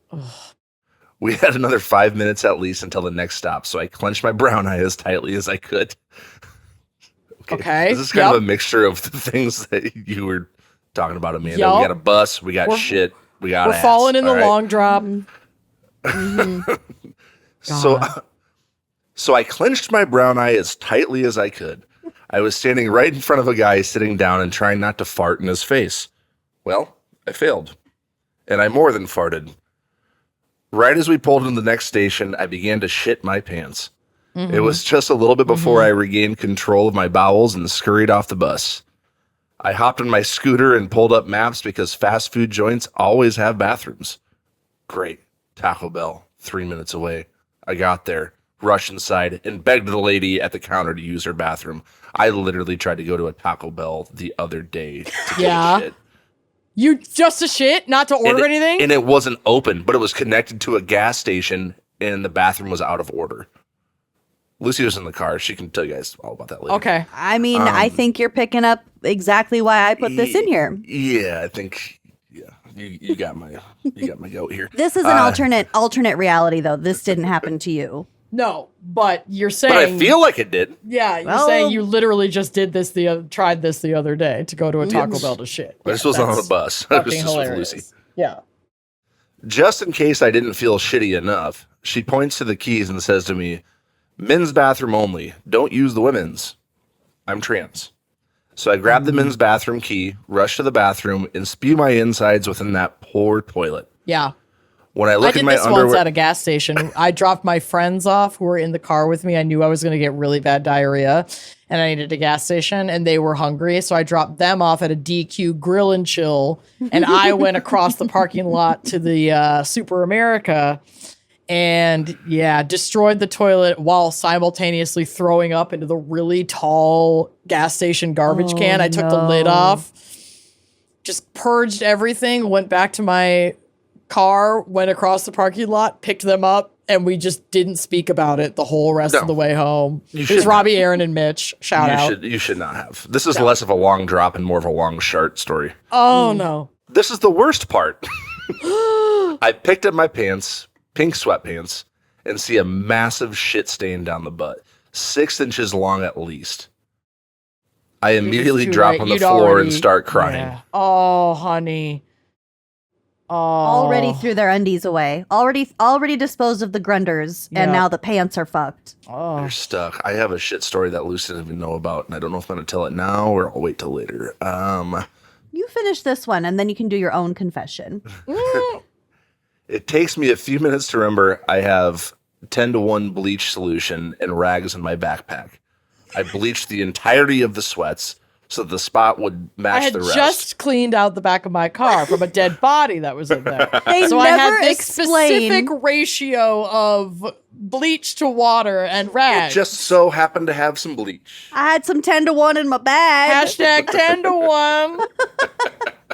We had another 5 minutes at least until the next stop, so I clenched my brown eye as tightly as I could. Okay. This is kind of a mixture of the things that you were talking about, Amanda. Yup. We got a bus, we got We're- shit, we got We're ass, falling in the all right? long drop. So I clenched my brown eye as tightly as I could. I was standing right in front of a guy sitting down and trying not to fart in his face. Well, I failed. And I more than farted. Right as we pulled into the next station, I began to shit my pants. It was just a little bit before I regained control of my bowels and scurried off the bus. I hopped on my scooter and pulled up maps because fast food joints always have bathrooms. Great. Taco Bell, 3 minutes away. I got there, rushed inside, and begged the lady at the counter to use her bathroom. I literally tried to go to a Taco Bell the other day to get Yeah. shit. You just a shit, not to order anything? And it wasn't open, but it was connected to a gas station, and the bathroom was out of order. Lucy was in the car. She can tell you guys all about that later. Okay. I mean, I think you're picking up exactly why I put this in here. Yeah, I think. Yeah, you got my goat here. This is an alternate reality, though. This didn't happen to you. No, but you're saying. But I feel like it did. Yeah, you're saying you literally just did this tried this the other day to go to a Taco Bell to shit. This was on the bus. It was just with Lucy. Yeah. Just in case I didn't feel shitty enough, she points to the keys and says to me, "Men's bathroom only. Don't use the women's. I'm trans." So I grab the men's bathroom key, rush to the bathroom, and spew my insides within that poor toilet. Yeah. When I look did at my this underwear, once at a gas station. I dropped my friends off who were in the car with me. I knew I was going to get really bad diarrhea and I needed a gas station and they were hungry. So I dropped them off at a DQ Grill and Chill. And I went across the parking lot to the Super America and destroyed the toilet while simultaneously throwing up into the really tall gas station garbage can. I took the lid off, just purged everything, went back to my car, went across the parking lot, picked them up, and we just didn't speak about it the whole rest of the way home. It was Robbie, Aaron, and Mitch. Shout out. You should not have. This is less of a long drop and more of a long shart story. Oh, no. This is the worst part. I picked up my pants, pink sweatpants, and see a massive shit stain down the butt, 6 inches long at least. I immediately drop on the floor and start crying. Yeah. Oh, honey. Oh. Already threw their undies away. Already disposed of the grunders, and now the pants are fucked. Oh. You're stuck. I have a shit story that Lucy doesn't even know about, and I don't know if I'm going to tell it now or I'll wait till later. You finish this one, and then you can do your own confession. It takes me a few minutes to remember I have 10-to-1 bleach solution and rags in my backpack. I bleached the entirety of the sweats so the spot would match the rest. I had just cleaned out the back of my car from a dead body that was in there. They so never I had this explain. specific ratio of bleach to water and rags. Just so happened to have some bleach. I had some 10-to-1 in my bag. Hashtag 10-to-1.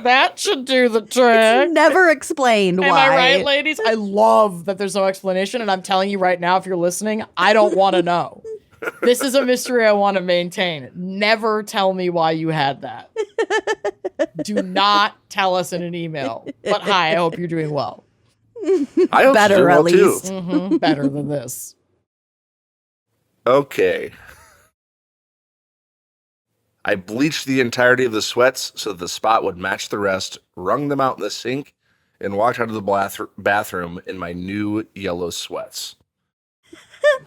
That should do the trick. Never explained Am why. I right, ladies? I love that there's no explanation, and I'm telling you right now, if you're listening, I don't want to know. This is a mystery I want to maintain. Never tell me why you had that. Do not tell us in an email. But hi, I hope you're doing well. I hope Better, you're doing at well, least. too. Better than this. Okay. I bleached the entirety of the sweats so that the spot would match the rest, wrung them out in the sink, and walked out of the bathroom in my new yellow sweats.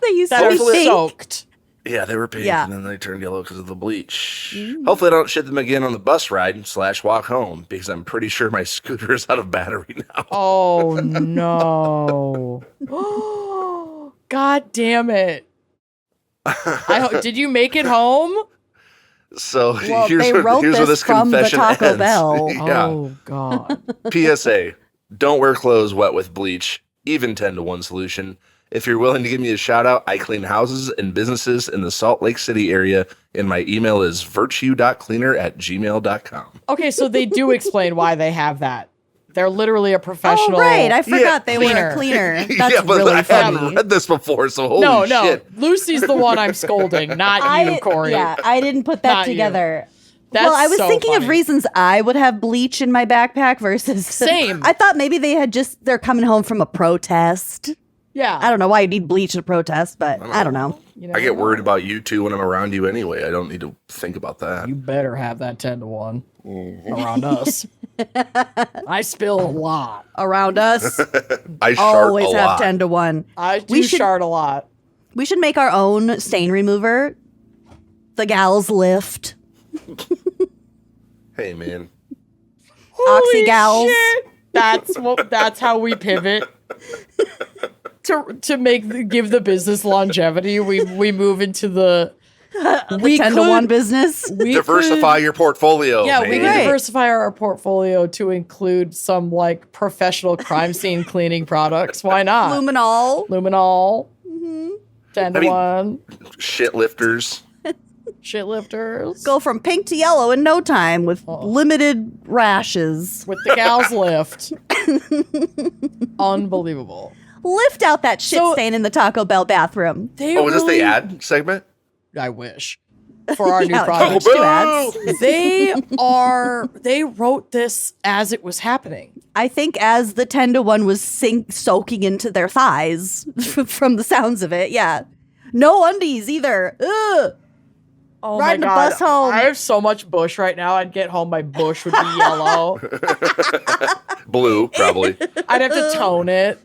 They used That to are be pink. soaked. Yeah, they were pink, Yeah. and then they turned yellow because of the bleach. Hopefully I don't shit them again on the bus ride / walk home, because I'm pretty sure my scooter is out of battery now. Oh, no. God damn it. Did you make it home? So Well, here's they where, wrote here's where this this from the confession Taco ends. Bell. Yeah. Oh, God. PSA, don't wear clothes wet with bleach, even 10-to-1 solution. If you're willing to give me a shout out, I clean houses and businesses in the Salt Lake City area, and my email is virtue.cleaner@gmail.com. Okay, so they do explain why they have that. They're literally a professional. Oh, right. I forgot they were cleaner. a cleaner. That's yeah, but really I funny. hadn't read this before, so holy No, shit. Lucy's the one I'm scolding, not you, Cory. Yeah, I didn't put that Not you. together. That's well, I was so thinking funny. of reasons I would have bleach in my backpack versus Same. I thought maybe they're coming home from a protest. Yeah. I don't know why you need bleach at a protest, but I don't know. You I get worried about you two when I'm around you anyway. I don't need to think about that. You better have that 10-to-1 around us. I spill a lot. Around us, I shart always a have lot. 10-to-1. I do We should- shard a lot. We should make our own stain remover. The gals lift. Hey, man. Oxy gals. Shit. That's how we pivot. To give the business longevity, we move into the The 10-to-1 business. Diversify your portfolio. Yeah, man. we can Right. diversify our portfolio to include some like professional crime scene cleaning products. Why not? Luminol. Luminol. 10-to-1. Shit lifters. Shit lifters. Go from pink to yellow in no time with limited rashes. With the gals lift. Unbelievable. lift out that shit So- stain in the Taco Bell bathroom. They Oh, is this the really- ad segment? I wish. For our new Yeah, product. Taco Bell. ads. They wrote this as it was happening. I think as the 10-to-1 was soaking into their thighs from the sounds of it. Yeah. No undies either. Ugh. Oh Riding my the god. bus home. I have so much bush right now. I'd get home, my bush would be yellow. Blue, probably. I'd have to tone it.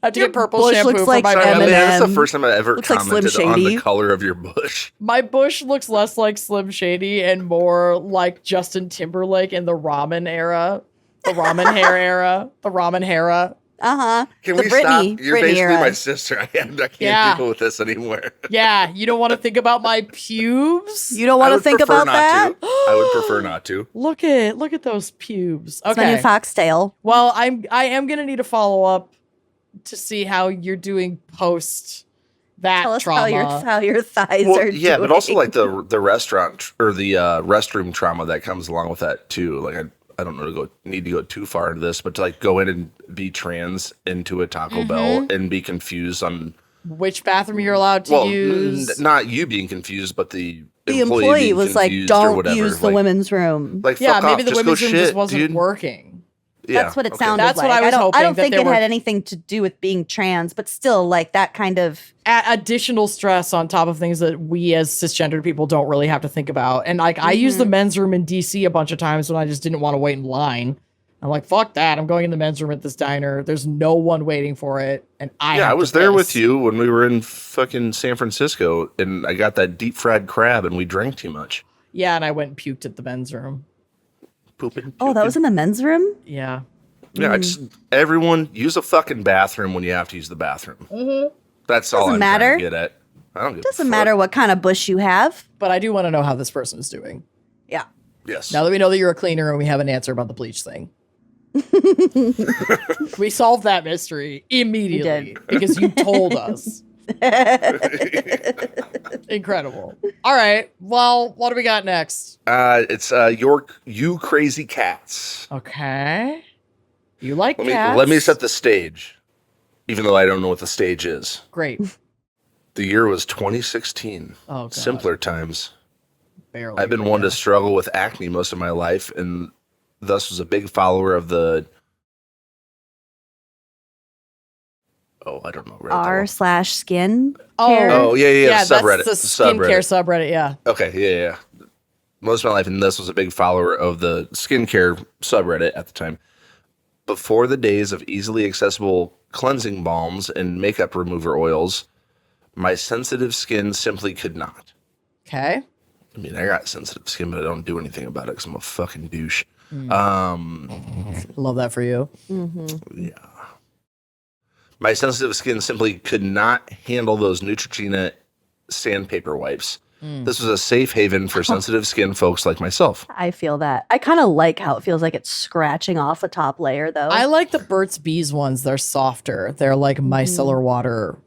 I have to Your get purple bush shampoo looks for like my Sorry, bush. man, that's the M&M. first time I ever Looks like Slim commented on the Shady. color of your bush. My bush looks less like Slim Shady and more like Justin Timberlake in the ramen era. The ramen hair era. The ramen hera. Uh-huh. Can The we Britney- stop? You're Britney basically era. my sister. I can't Yeah. deal with this anymore. Yeah, you don't want to think about my pubes? You don't I want to would think prefer about not that? to. I would prefer not to. Look at those pubes. It's my new Okay. foxtail. Well, I am gonna need a follow up to see how you're doing post that Tell us trauma. how your thighs Well, are yeah, doing. but also like the restaurant or the restroom trauma that comes along with that too. Like I don't know need to go too far into this, but to like go in and be trans into a Taco Bell and be confused on Which bathroom you're allowed to use? not you being confused, but the the employee employee being was like, confused or don't whatever. use the Like- women's room. Like Yeah, fuck maybe off, the just go women's room shit, just wasn't dude. working. Yeah, That's what it okay. sounded That's like. what I was don't, hoping, I don't that think there it were- had anything to do with being trans, but still, like that kind of. Additional stress on top of things that we as cisgendered people don't really have to think about. And like I used the men's room in DC a bunch of times when I just didn't want to wait in line. I'm like, fuck that. I'm going in the men's room at this diner. There's no one waiting for it. And I Yeah, have I to was there with piss. you when we were in fucking San Francisco, and I got that deep fried crab, and we drank too much. Yeah, and I went and puked at the men's room. Pooping. Oh, that puking. was in the men's room? Yeah. Yeah, everyone use a fucking bathroom when you have to use the bathroom. That's all Doesn't I'm matter. trying to get at. I don't give a Doesn't fuck. matter what kind of bush you have. But I do want to know how this person is doing. Yeah. Yes. Now that we know that you're a cleaner and we have an answer about the bleach thing. We solved that mystery immediately because you told us. Incredible. All right. Well, what do we got next? It's you crazy cats. Okay. You like cats? Let me set the stage, even though I don't know what the stage is. Great. The year was 2016. Oh, God. Simpler times. Barely. I've been one to struggle with acne most of my life, and thus was a big follower of the. Oh, I don't know. r/skin. Oh, yeah. Subreddit. That's the skincare subreddit. Yeah. Okay, yeah. Most of my life, and this was a big follower of the skincare subreddit at the time. Before the days of easily accessible cleansing balms and makeup remover oils, my sensitive skin simply could not. Okay. I mean, I got sensitive skin, but I don't do anything about it because I'm a fucking douche. Love that for you. Yeah. My sensitive skin simply could not handle those Neutrogena sandpaper wipes. This was a safe haven for sensitive skin folks like myself. I feel that. I kind of like how it feels like it's scratching off a top layer, though. I like the Burt's Bees ones. They're softer. They're like micellar water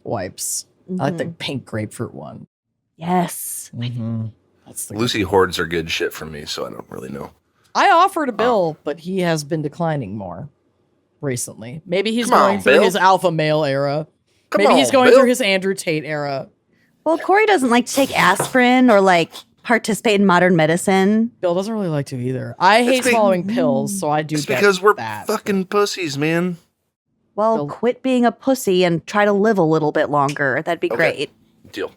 wipes. I like the pink grapefruit one. Yes. That's the Lucy hoards are good shit from me, so I don't really know. I offered a Bill, but he has been declining more recently. Maybe he's Come on, going through Bill. his alpha male era. Come Maybe he's on, going Bill. through his Andrew Tate era. Well, Cory doesn't like to take aspirin or like participate in modern medicine. Bill doesn't really like to either. I hate be- swallowing pills, so I do It's get because we're that. fucking pussies, man. Well, Bill- quit being a pussy and try to live a little bit longer. That'd be Okay. great. Deal.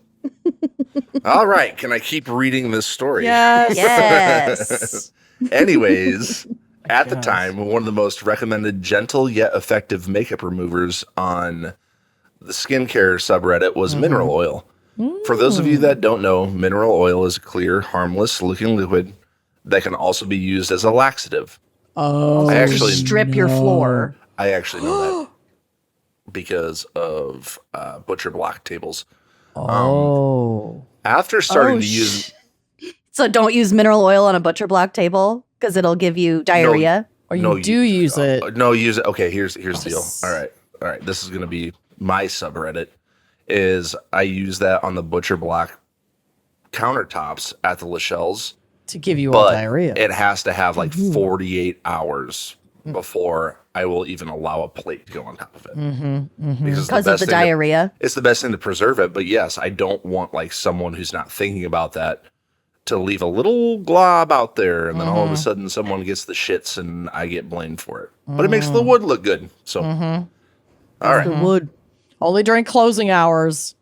All right. Can I keep reading this story? Yes. Yes. Anyways, at the Yes. time, one of the most recommended gentle yet effective makeup removers on the skincare subreddit was mineral oil. For those of you that don't know, mineral oil is a clear, harmless looking liquid that can also be used as a laxative. Oh, I actually Strip your floor. I actually know that because of butcher block tables. After starting to use So don't use mineral oil on a butcher block table because it'll give you diarrhea. or you no, do use it. No, use it. Okay, here's the deal. All right. This is gonna be my subreddit. Is I use that on the butcher block countertops at the Lachelle's, To give you all but diarrhea. it has to have like 48 hours before I will even allow a plate to go on top of it. Because of the diarrhea. It's the best thing to preserve it. But yes, I don't want like someone who's not thinking about that to leave a little glob out there, and then all of a sudden someone gets the shits and I get blamed for it. But it makes the wood look good. So, all right. The wood. Only during closing hours.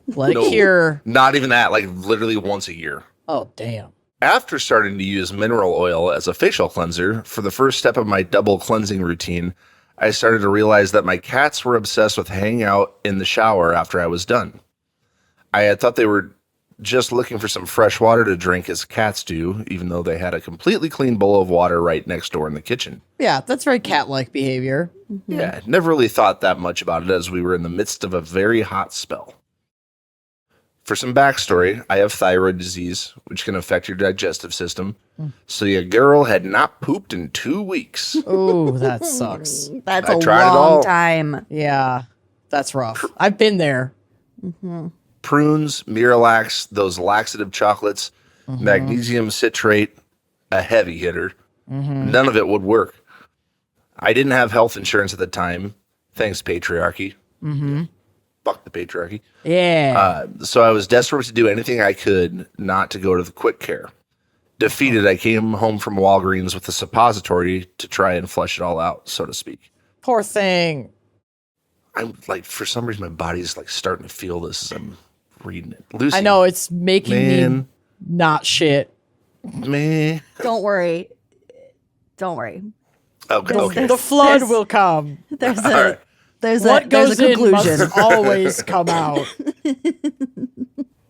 Let it cure. Not even that, like literally once a year. Oh, damn. After starting to use mineral oil as a facial cleanser for the first step of my double cleansing routine, I started to realize that my cats were obsessed with hanging out in the shower after I was done. I had thought they were just looking for some fresh water to drink as cats do, even though they had a completely clean bowl of water right next door in the kitchen. Yeah, that's very cat-like behavior. Yeah, never really thought that much about it as we were in the midst of a very hot spell. For some backstory, I have thyroid disease, which can affect your digestive system. So your girl had not pooped in 2 weeks. Oh, that sucks. That's I a tried it long all. time. Yeah, that's rough. I've been there. Prunes, Miralax, those laxative chocolates, magnesium citrate, a heavy hitter. None of it would work. I didn't have health insurance at the time. Thanks, patriarchy. Fuck the patriarchy. Yeah. So I was desperate to do anything I could not to go to the quick care. Defeated, I came home from Walgreens with a suppository to try and flush it all out, so to speak. Poor thing. I'm like, for some reason, my body's like starting to feel this as I'm reading it. Lucy, I know, it's making me not shit. man. Don't worry. Don't worry. Okay. The flood There's- will come. There's All right. What goes there's a in conclusion. must always come out.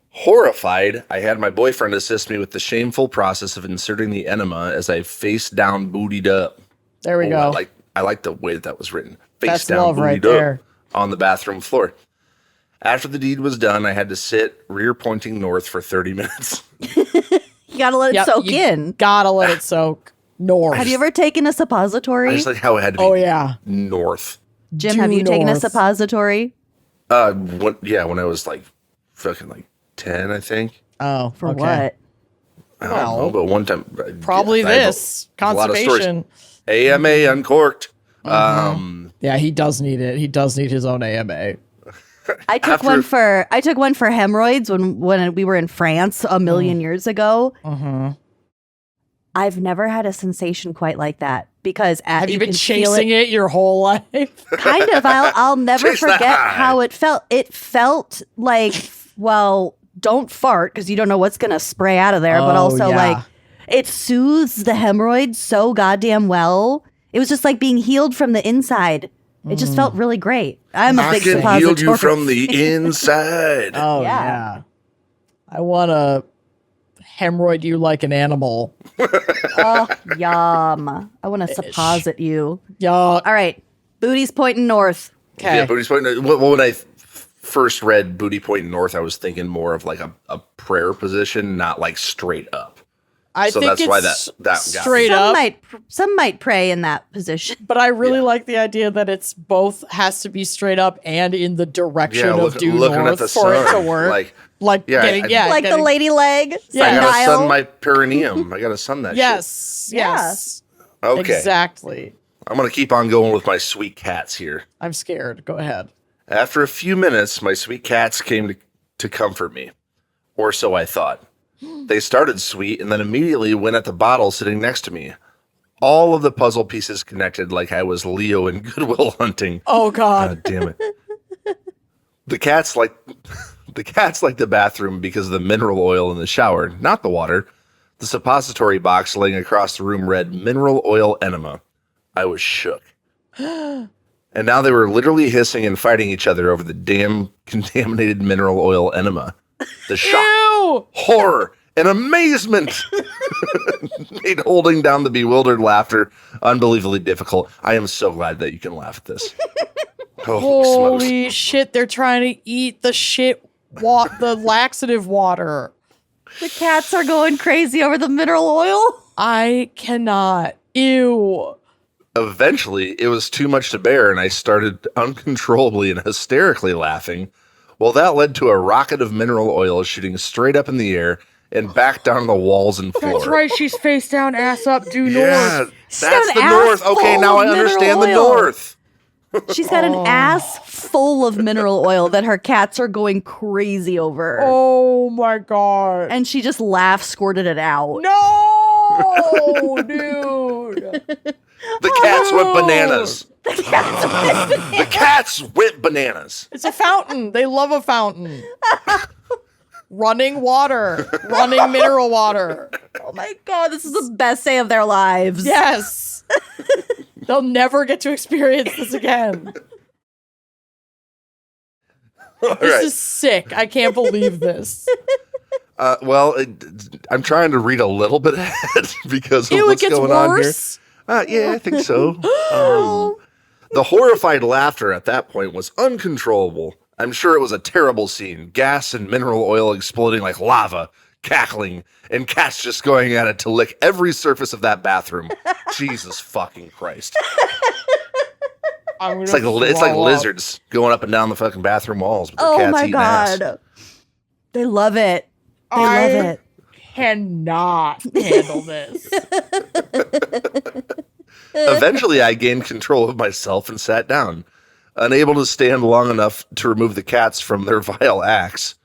Horrified, I had my boyfriend assist me with the shameful process of inserting the enema as I face down bootied up. There we go. I like the way that was written. Face That's down love bootied right up there. on the bathroom floor. After the deed was done, I had to sit rear pointing north for 30 minutes. You gotta let it Yep, soak you in. Gotta let it soak. North. Have you ever taken a I suppository? just like how it had to be Oh, yeah. north. Jim, have you taken a north. suppository? When I was like fucking like 10, I think. Oh, For okay. what? I don't know, but one time. Probably I have this. a lot of stories. Constipation. AMA uncorked. Yeah, he does need it. He does need his own AMA. I took one for hemorrhoids when we were in France a million years ago. I've never had a sensation quite like that because Have you been can feel chasing it your whole life? Kind of. I'll never Chase the forget high. how it felt. It felt like, well, don't fart because you don't know what's going to spray out of there. But Oh, also, yeah. like, it soothes the hemorrhoids so goddamn well. It was just like being healed from the inside. It just felt really great. I'm a I big can suppository. heal you from the inside. Oh, Yeah. yeah. I want to hemorrhoid you like an animal. Oh, yum. I want to supposit you. Yuck. All right. Booty's pointing north. Okay. Yeah, Booty's Pointing. Well, when I first read Booty Pointing North, I was thinking more of like a prayer position, not like straight up. I So think that's it's why that got straight me. up. Some might pray in that position. But I really like the idea that it's both has to be straight up and in the direction Yeah, of due looking north at the for it to sun. work. Like, yeah, getting, Like the getting- lady leg. Yeah. I gotta sundial. sun my perineum. I gotta sun that Yes. Yeah. Yes. shit. Okay. Exactly. I'm gonna keep on going with my sweet cats here. I'm scared. Go ahead. After a few minutes, my sweet cats came to comfort me. Or so I thought. They started sweet and then immediately went at the bottle sitting next to me. All of the puzzle pieces connected like I was Leo in Good Will Hunting. Oh God. God damn it. The cats like the bathroom because of the mineral oil in the shower, not the water. The suppository box laying across the room read mineral oil enema. I was shook. And now they were literally hissing and fighting each other over the damn contaminated mineral oil enema. The shock, Ew. horror, and amazement made holding down the bewildered laughter unbelievably difficult. I am so glad that you can laugh at this. Holy smokes. Holy shit! They're trying to eat the shit. The laxative water. The cats are going crazy over the mineral oil. I cannot. Ew. Eventually, it was too much to bear, and I started uncontrollably and hysterically laughing. Well, that led to a rocket of mineral oil shooting straight up in the air and back down the walls and floor. That's right. She's face down, ass up, due Yeah, north. that's got the an north. ass Okay, full now of I understand the mineral oil. north. She's got an ass full of mineral oil that her cats are going crazy over. Oh my god. And she just squirted it out. No, dude. The cats went bananas. The cats went bananas. It's a fountain. They love a fountain. Running water. Running mineral water. Oh my god, this is the best day of their lives. Yes. They'll never get to experience this again. All This right. is sick. I can't believe this. Well, I'm trying to read a little bit ahead because of Ew, it what's gets going on here. worse. Yeah, I think so. The horrified laughter at that point was uncontrollable. I'm sure it was a terrible scene. Gas and mineral oil exploding like lava, cackling, and cats just going at it to lick every surface of that bathroom. Jesus fucking Christ. It's like lizards going up and down the fucking bathroom walls with their cats eating ass. They love it. They love it. Cannot handle this. Eventually, I gained control of myself and sat down, unable to stand long enough to remove the cats from their vile acts.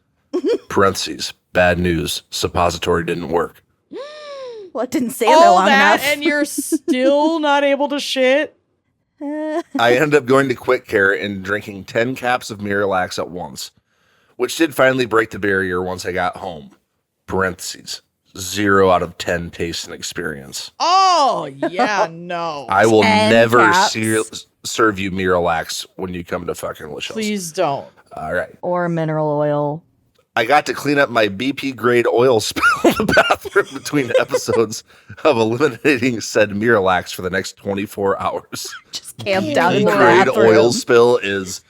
Parentheses, bad news, suppository didn't work. Well, it didn't stay there long enough. And you're still not able to shit? I ended up going to Quick Care and drinking 10 caps of Miralax at once, which did finally break the barrier once I got home. Parentheses, 0 out of 10 taste and experience. Oh, yeah, no. I will 10 never caps? serve you Miralax when you come to fucking Lachelle. Please don't. All right. Or mineral oil. I got to clean up my BP grade oil spill in the bathroom between episodes of eliminating said Miralax for the next 24 hours. Just camped out in BP the grade bathroom. oil spill is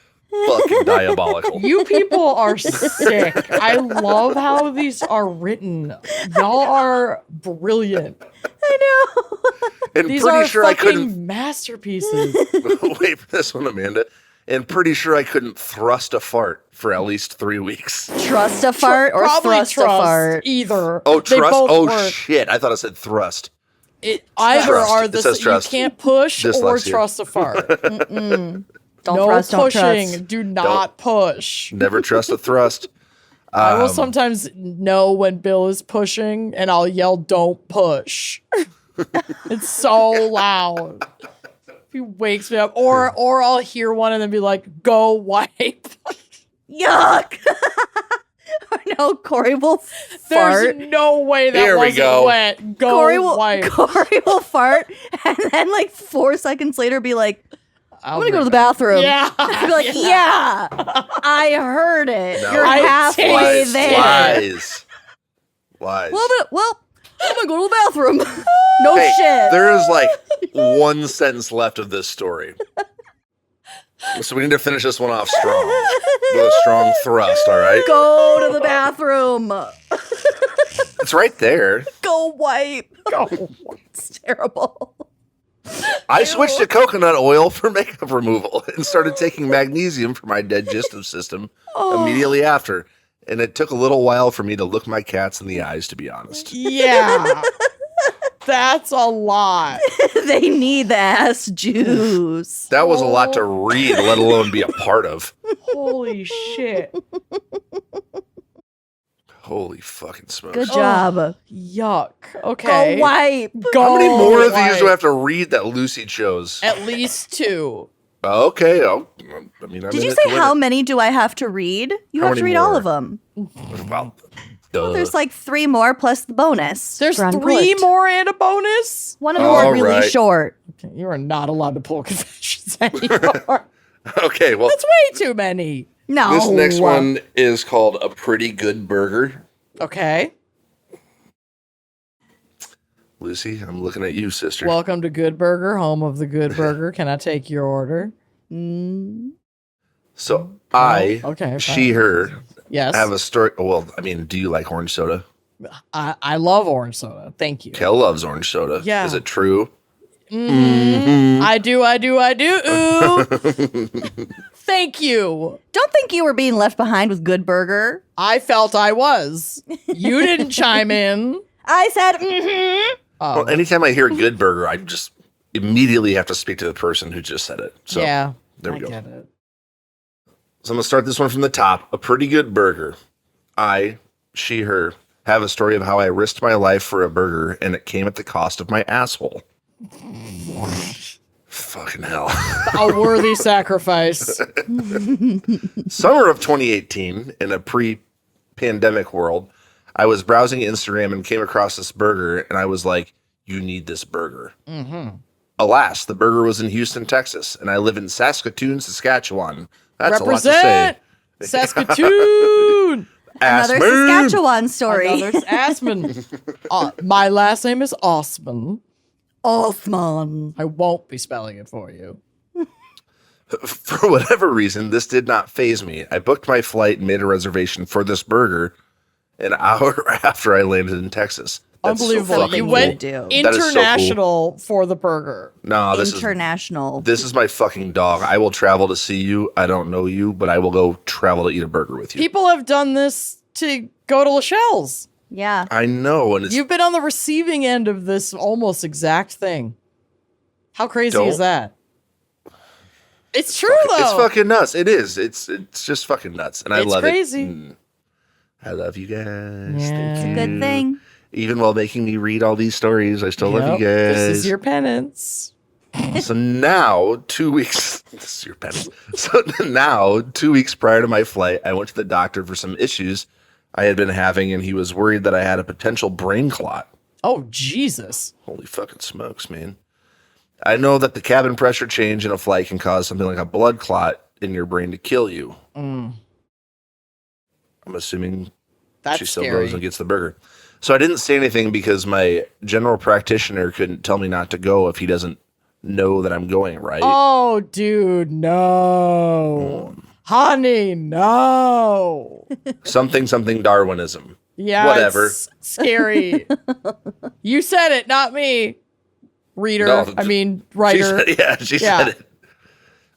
fucking diabolical. You people are sick. I love how these are written. Y'all are brilliant. I know. And These pretty are sure I fucking couldn't masterpieces. wait for this one, Amanda. And pretty sure I couldn't thrust a fart for at least 3 weeks. Trust a fart or Probably thrust a trust fart? either. Oh, They trust? both Oh, work. shit. I thought I said thrust. Either Trust. are It the says you trust. can't push or Dyslexia. trust a fart. Don't No thrust, don't pushing. trust. Do not push. Never trust a thrust. I will sometimes know when Bill is pushing, and I'll yell, "Don't push!" It's so loud. He wakes me up, or I'll hear one and then be like, "Go wipe." Yuck! No, Cory will fart. There's no way that Here we wasn't go. wet. Go Cory will wipe. fart, and then like 4 seconds later, be like, "I'm gonna go to the bath. bathroom." Yeah. I'd be like, "Yeah, I heard it. No. You're I halfway Lies. there." Lies. Well, I'm gonna go to the bathroom. No Hey, shit. there is like one sentence left of this story. So we need to finish this one off strong. With a strong thrust, all right? Go to the bathroom. It's right there. Go wipe. Go. It's terrible. I switched to coconut oil for makeup removal and started taking magnesium for my digestive system immediately after. And it took a little while for me to look my cats in the eyes, to be honest. Yeah. That's a lot. They need the ass juice. That was a lot to read, let alone be a part of. Holy shit. Holy fucking smokes. Good job. Yuck. Okay. Go wipe. Go How many more of these wipe. do I have to read that Lucy chose? At least 2. Okay. Oh, I mean, I'm Did in you it say to win how it. many do I have to read? You How have to many read all more? of them. Well, duh. There's like 3 more plus the bonus. There's for 3 Unplugged. more and a bonus? One of them are All really right. short. Okay, you are not allowed to pull confessions anymore. Okay, well, That's way too many. No. this next one is called A Pretty Good Burger. Okay. Lucy, I'm looking at you, sister. Welcome to Good Burger, home of the Good Burger. Can I take your order? So I, Okay. she, her, Yes. have a story. Well, I mean, do you like orange soda? I love orange soda. Thank you. Kel loves orange soda. Yeah. Is it true? I do. Thank you. Don't think you were being left behind with Good Burger. I felt I was. You didn't chime in. I said, Well, anytime I hear Good Burger, I just immediately have to speak to the person who just said it. So yeah. there we go. Get it. So I'm going to start this one from the top. A pretty good burger. I, she, her, have a story of how I risked my life for a burger and it came at the cost of my asshole. Fucking hell. A worthy sacrifice. Summer of 2018, in a pre-pandemic world, I was browsing Instagram and came across this burger, and I was like, you need this burger. Alas, the burger was in Houston, Texas, and I live in Saskatoon, Saskatchewan. That's Represent! a lot to say. Saskatoon! another Assman. Saskatchewan story. Another Assman. My last name is Osman. Osman. I won't be spelling it for you. For whatever reason, this did not faze me. I booked my flight and made a reservation for this burger an hour after I landed in Texas. That's Unbelievable. So fucking You cool. went do. That is so cool. international for the burger. No, International. This is my fucking dog. I will travel to see you. I don't know you, but I will go travel to eat a burger with you. People have done this to go to Lachelle's. Yeah. I know, and it's You've been on the receiving end of this almost exact thing. How crazy is Don't- that? It's true though. It's fucking nuts. It is. It's just fucking nuts, and I It's love crazy. it. I love you guys. Yeah. Thank It's you. a good thing. Even while making me read all these stories, I still love you Yep, guys. This is your penance. So now, 2 weeks. This is your penance. So now, 2 weeks prior to my flight, I went to the doctor for some issues I had been having, and he was worried that I had a potential brain clot. Oh Jesus. Holy fucking smokes, man. I know that the cabin pressure change in a flight can cause something like a blood clot in your brain to kill you. I'm assuming That's she still scary. goes and gets the burger. So I didn't say anything because my general practitioner couldn't tell me not to go if he doesn't know that I'm going, right? Oh, dude, no. Honey, no. Something Darwinism. Yeah, Whatever. it's scary. You said it, not me. Reader, No, writer. She said it.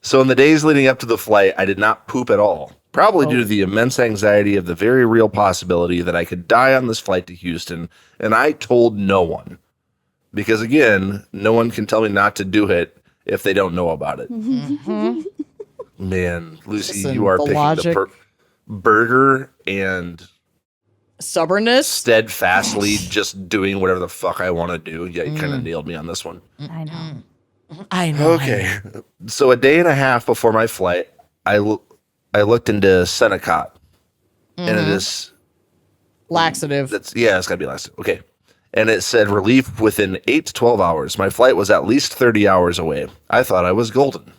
So in the days leading up to the flight, I did not poop at all. Probably due to the immense anxiety of the very real possibility that I could die on this flight to Houston, and I told no one. Because again, no one can tell me not to do it if they don't know about it. Man, Lucy, Listen, you are the picking logic. the burger and Stubbornness. steadfastly just doing whatever the fuck I want to do. Yeah, you kind of nailed me on this one. I know. I know. Okay. So a day and a half before my flight, I looked into Senecot. And it is Laxative. it's got to be last. Okay. And it said relief within 8 to 12 hours. My flight was at least 30 hours away. I thought I was golden.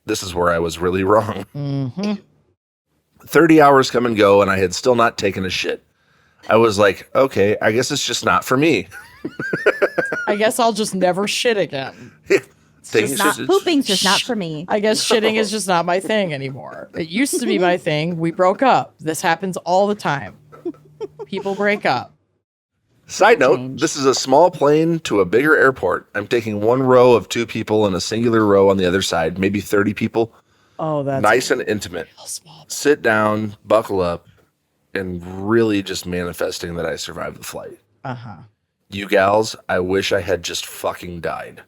This is where I was really wrong. 30 hours come and go, and I had still not taken a shit. I was like, okay, I guess it's just not for me. I guess I'll just never shit again. Things Not just- pooping's just not for me. I guess shitting is just not my thing anymore. It used to be my thing. We broke up. This happens all the time. People break up. Side note, this is a small plane to a bigger airport. I'm taking one row of 2 people and a singular row on the other side, maybe 30 people. Oh, that's Nice and intimate. small. Sit down, buckle up, and really just manifesting that I survived the flight. Uh-huh. You gals, I wish I had just fucking died.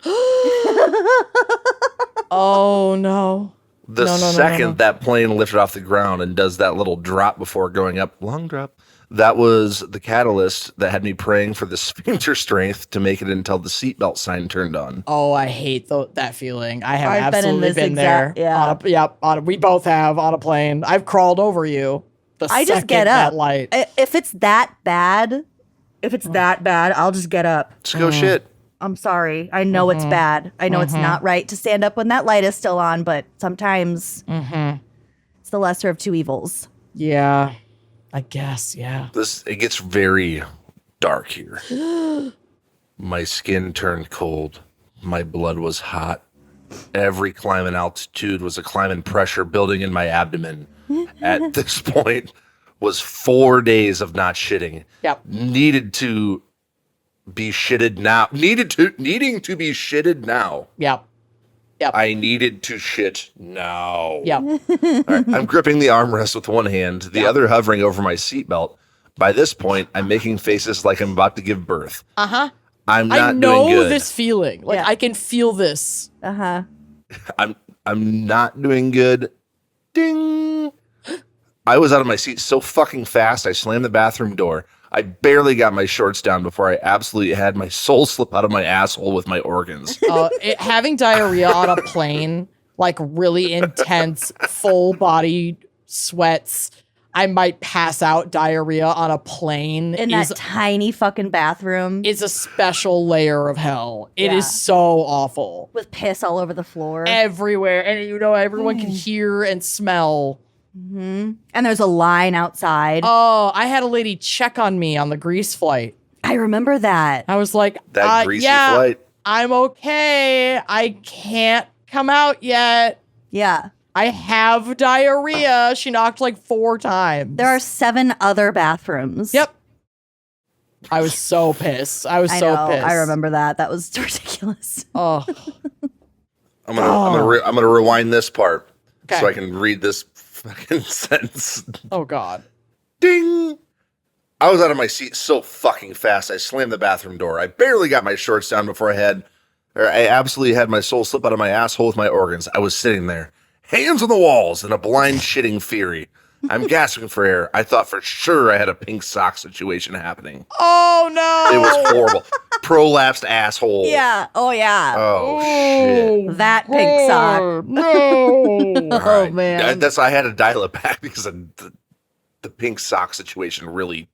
Oh, no. The No. second that plane lifted off the ground and does that little drop before going up, long drop, that was the catalyst that had me praying for the sphincter strength to make it until the seatbelt sign turned on. Oh, I hate that feeling. I have I've been in absolutely this been exact- there. yeah. We both have on a plane. I've crawled over you. I just get up. That light. If it's that bad, I'll just get up. Just go shit. I'm sorry. I know it's bad. I know it's not right to stand up when that light is still on, but sometimes it's the lesser of two evils. Yeah, I guess. Yeah. It gets very dark here. My skin turned cold. My blood was hot. Every climb in altitude was a climb in pressure building in my abdomen. At this point was 4 days of not shitting. Yep. Needed to be shitted now. Needing to be shitted now. Yep. I needed to shit now. Yep. All right, I'm gripping the armrest with one hand, the other hovering over my seatbelt. By this point, I'm making faces like I'm about to give birth. Uh-huh. I'm not I doing know good. this feeling. Like, Yeah. I can feel this. Uh-huh. I'm not doing good. Ding. I was out of my seat so fucking fast, I slammed the bathroom door. I barely got my shorts down before I absolutely had my soul slip out of my asshole with my organs. Having diarrhea on a plane, like really intense, full body sweats. I might pass out diarrhea on a plane. In that tiny fucking bathroom. Is a special layer of hell. It Yeah. is so awful. With piss all over the floor. Everywhere. And everyone can hear and smell. And there's a line outside. Oh, I had a lady check on me on the Greece flight. I remember that. I was like, That greasy yeah, flight. I'm okay. I can't come out yet. Yeah. I have diarrhea. She knocked like 4 times. There are 7 other bathrooms. Yep. I was so pissed. I was I so know. pissed. I remember that. That was ridiculous. Oh, I'm gonna rewind this part Okay. so I can read this fucking sentence. oh God. Ding! I was out of my seat so fucking fast, I slammed the bathroom door. I barely got my shorts down before I absolutely had my soul slip out of my asshole with my organs. I was sitting there, hands on the walls, in a blind shitting fury. I'm gasping for air. I thought for sure I had a pink sock situation happening. Oh no. It was horrible. Prolapsed asshole. Yeah. Oh, yeah. Oh, shit. That pink sock. No. All right. man. I had to dial it back because the pink sock situation really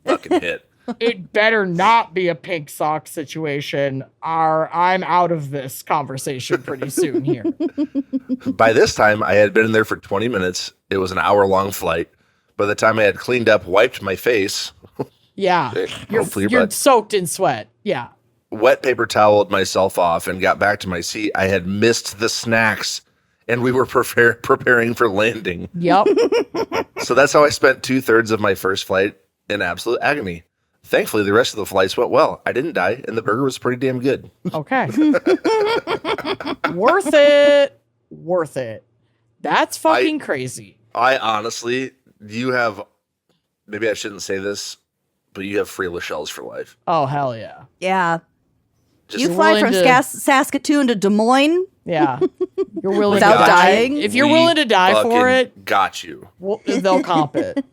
fucking hit. It better not be a pink sock situation, or I'm out of this conversation pretty soon here. By this time, I had been in there for 20 minutes. It was an hour-long flight. By the time I had cleaned up, wiped my face, Yeah. hopefully You're but soaked in sweat. Yeah. wet paper toweled myself off, and got back to my seat, I had missed the snacks, and we were preparing for landing. Yep. So that's how I spent 2/3 of my first flight in absolute agony. Thankfully, the rest of the flights went well. I didn't die, and the burger was pretty damn good. Okay. Worth it. Worth it. That's fucking crazy. I honestly, you have, maybe I shouldn't say this, but you have free Lachelle's for life. Oh, hell yeah. Yeah. Just You fly willing from to- Saskatoon to Des Moines Yeah. You're willing without to die. dying? If you're We willing to die for fucking it, got you. they'll comp it.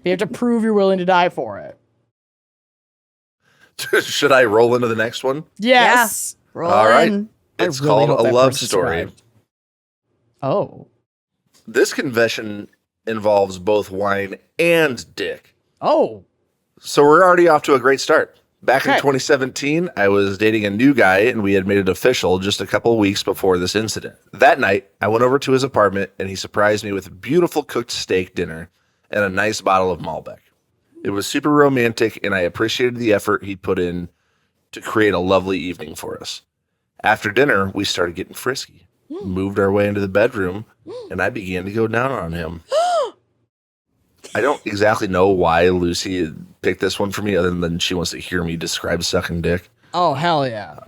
You have to prove you're willing to die for it. Should I roll into the next one? Yes. Roll All right. in. It's I really called hope A that Love person Story. survived. Oh. This confession involves both wine and dick. Oh. So we're already off to a great start. Back in Okay. 2017, I was dating a new guy, and we had made it official just a couple of weeks before this incident. That night, I went over to his apartment, and he surprised me with a beautiful cooked steak dinner and a nice bottle of Malbec. It was super romantic, and I appreciated the effort he put in to create a lovely evening for us. After dinner, we started getting frisky, moved our way into the bedroom, and I began to go down on him. I don't exactly know why Lucy picked this one for me, other than she wants to hear me describe sucking dick. Oh, hell yeah.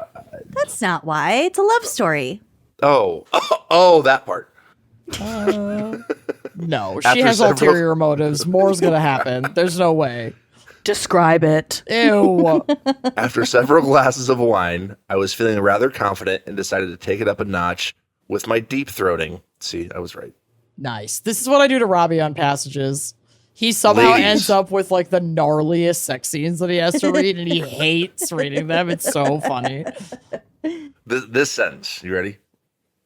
That's not why. It's a love story. Oh, that part. No, she After has several- ulterior motives. More's going to happen. There's no way. Describe it. Ew. After several glasses of wine, I was feeling rather confident and decided to take it up a notch with my deep throating. See, I was right. Nice. This is what I do to Robbie on Passages. He somehow Ladies. ends up with like the gnarliest sex scenes that he has to read, and he hates reading them. It's so funny. This sentence, you ready?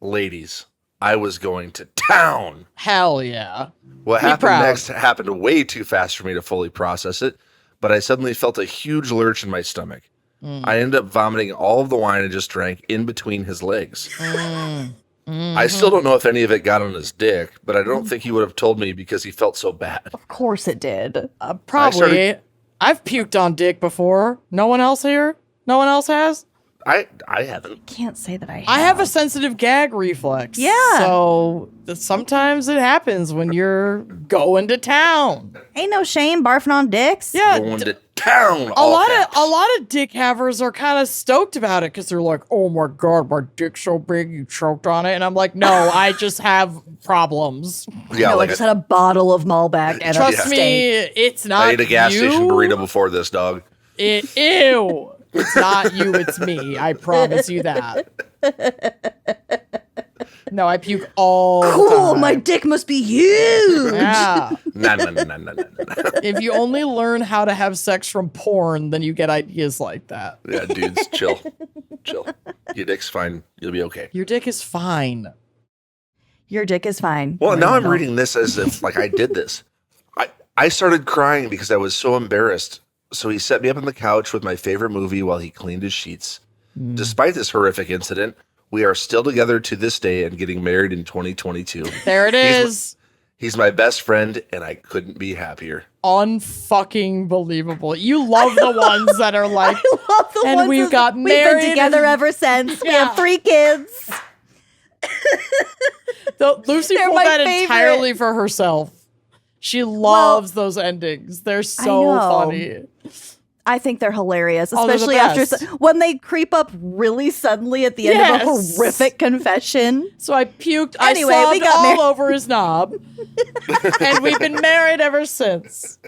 Ladies, I was going to town. Hell yeah. What Be happened proud. next happened way too fast for me to fully process it, but I suddenly felt a huge lurch in my stomach. I ended up vomiting all of the wine I just drank in between his legs. I still don't know if any of it got on his dick, but I don't think he would have told me because he felt so bad. Of course it did. Probably. I've puked on dick before. No one else here? No one else has? I haven't. Can't say that I have. I have a sensitive gag reflex. Yeah. So sometimes it happens when you're going to town. Ain't no shame barfing on dicks. Yeah. Going to town. A lot of dick havers are kind of stoked about it because they're like, "Oh my god, my dick's so big, you choked on it," and I'm like, "No, I just have problems. Yeah, No, I like just had a bottle of Malbec and Trust a me, steak. it's not I ate a gas you. station burrito before this, dog. Ew, it's not you, it's me. I promise you that. No, I puke all the Cool, time. my dick must be huge. Yeah. No. If you only learn how to have sex from porn, then you get ideas like that. Yeah, dudes, chill. Your dick's fine. You'll be okay. Your dick is fine. Your dick is fine. Well, now I'm Randall. reading this as if like I did this. I started crying because I was so embarrassed. So he set me up on the couch with my favorite movie while he cleaned his sheets. Despite this horrific incident, we are still together to this day and getting married in 2022. There it is. He's my best friend, and I couldn't be happier. Unfucking believable. You love the ones that are like, I love the and ones we've that- got We've married been together and- ever since. We Yeah. have 3 kids. Lucy They're pulled my that favorite. entirely for herself. She loves those endings. They're so know. funny. I think they're hilarious, Oh, they're the especially after best. when they creep up really suddenly at the end of a Yes. horrific confession. So I puked. Anyway, I we sobbed got all married. over his knob, and we've been married ever since.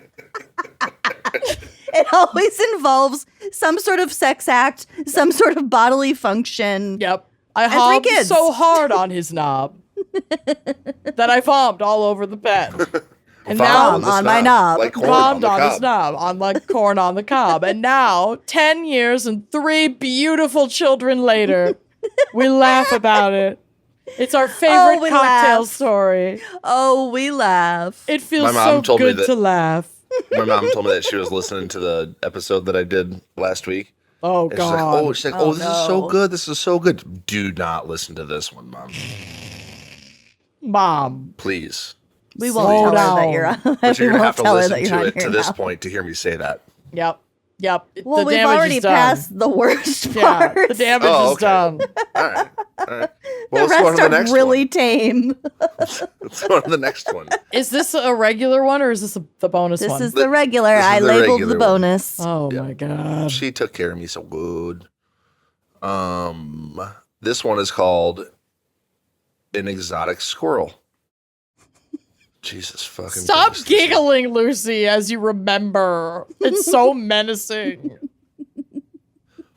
It always involves some sort of sex act, some sort of bodily function. Yep. I 3 hobbed kids. so hard on his knob that I vommed all over the bed. And Vom now on my knob. Like corn on vommed the on his cob. knob, on like corn on the cob. And now, 10 years and 3 beautiful children later, we laugh about it. It's our favorite we cocktail laugh. story. Oh, we laugh. It feels My mom so told me good that- to laugh. My mom told me that she was listening to the episode that I did last week. Oh, And God. she's like, Oh, this is so no. good. This is so good. Do not listen to this one, Mom. Mom. Please. We Slow won't tell her that down. you're on. But you're we going to won't have to tell her listen that you're to on it here to this now. point to hear me say that. Yep. Well, The we've damage already is done. passed the worst Yeah, part. the damage Oh, is okay. done. All right. Well, The let's go on rest to the are next really one. tame. Let's go on to the next one. Is this a regular one or is this the bonus This one? is the regular. this is I the labeled regular the one. bonus. Oh Yeah. my God. She took care of me so good. This one is called An Exotic Squirrel. Jesus fucking Stop Christ. giggling, Lucy, as you remember. It's so menacing.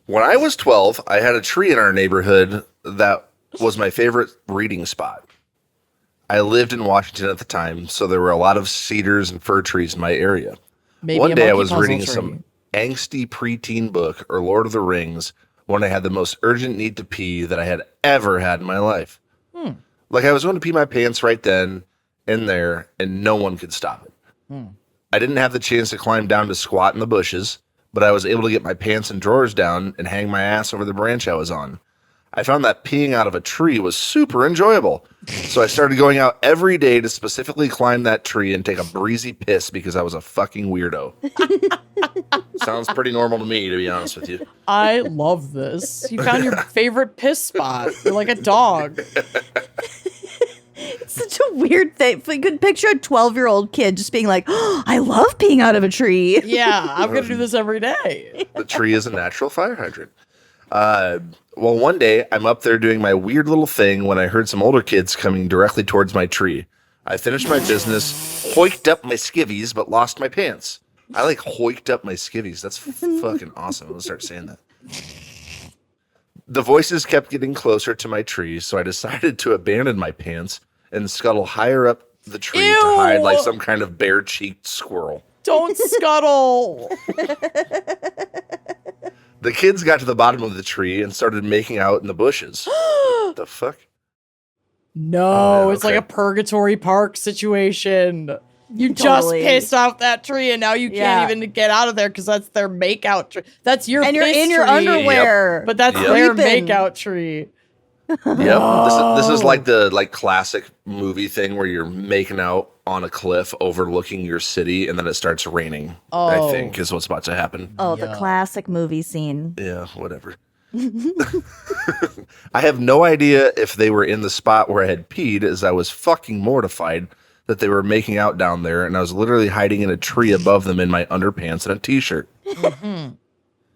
When I was 12, I had a tree in our neighborhood that was my favorite reading spot. I lived in Washington at the time, so there were a lot of cedars and fir trees in my area. Maybe One a day I monkey was puzzle reading tree. some angsty preteen book or Lord of the Rings when I had the most urgent need to pee that I had ever had in my life. Like I was going to pee my pants right then and there, and no one could stop it. I didn't have the chance to climb down to squat in the bushes, but I was able to get my pants and drawers down and hang my ass over the branch I was on. I found that peeing out of a tree was super enjoyable. So I started going out every day to specifically climb that tree and take a breezy piss because I was a fucking weirdo. Sounds pretty normal to me, to be honest with you. I love this. You found your favorite piss spot. You're like a dog. It's such a weird thing. You could picture a 12-year-old kid just being like, oh, I love peeing out of a tree. Yeah, I'm going to do this every day. The tree is a natural fire hydrant. Well, one day I'm up there doing my weird little thing when I heard some older kids coming directly towards my tree. I finished my business, hoiked up my skivvies, but lost my pants. I like hoiked up my skivvies. That's fucking awesome. I'm gonna start saying that. The voices kept getting closer to my tree, so I decided to abandon my pants and scuttle higher up the tree Ew. to hide like some kind of bare-cheeked squirrel. Don't scuttle. The kids got to the bottom of the tree and started making out in the bushes. What the fuck? No, Oh, it's like okay. a purgatory park situation. You Totally. just pissed off that tree and now you Yeah. can't even get out of there because that's their makeout tree. That's your And you're piss in your tree. underwear. But that's Yep. their Creeping. makeout tree. Yep. This is like the classic movie thing where you're making out on a cliff overlooking your city and then it starts raining. I Oh. think is what's about to happen. Oh, Yeah. the classic movie scene. Yeah, whatever. I have no idea if they were in the spot where I had peed, as I was fucking mortified that they were making out down there, and I was literally hiding in a tree above them in my underpants and a t-shirt.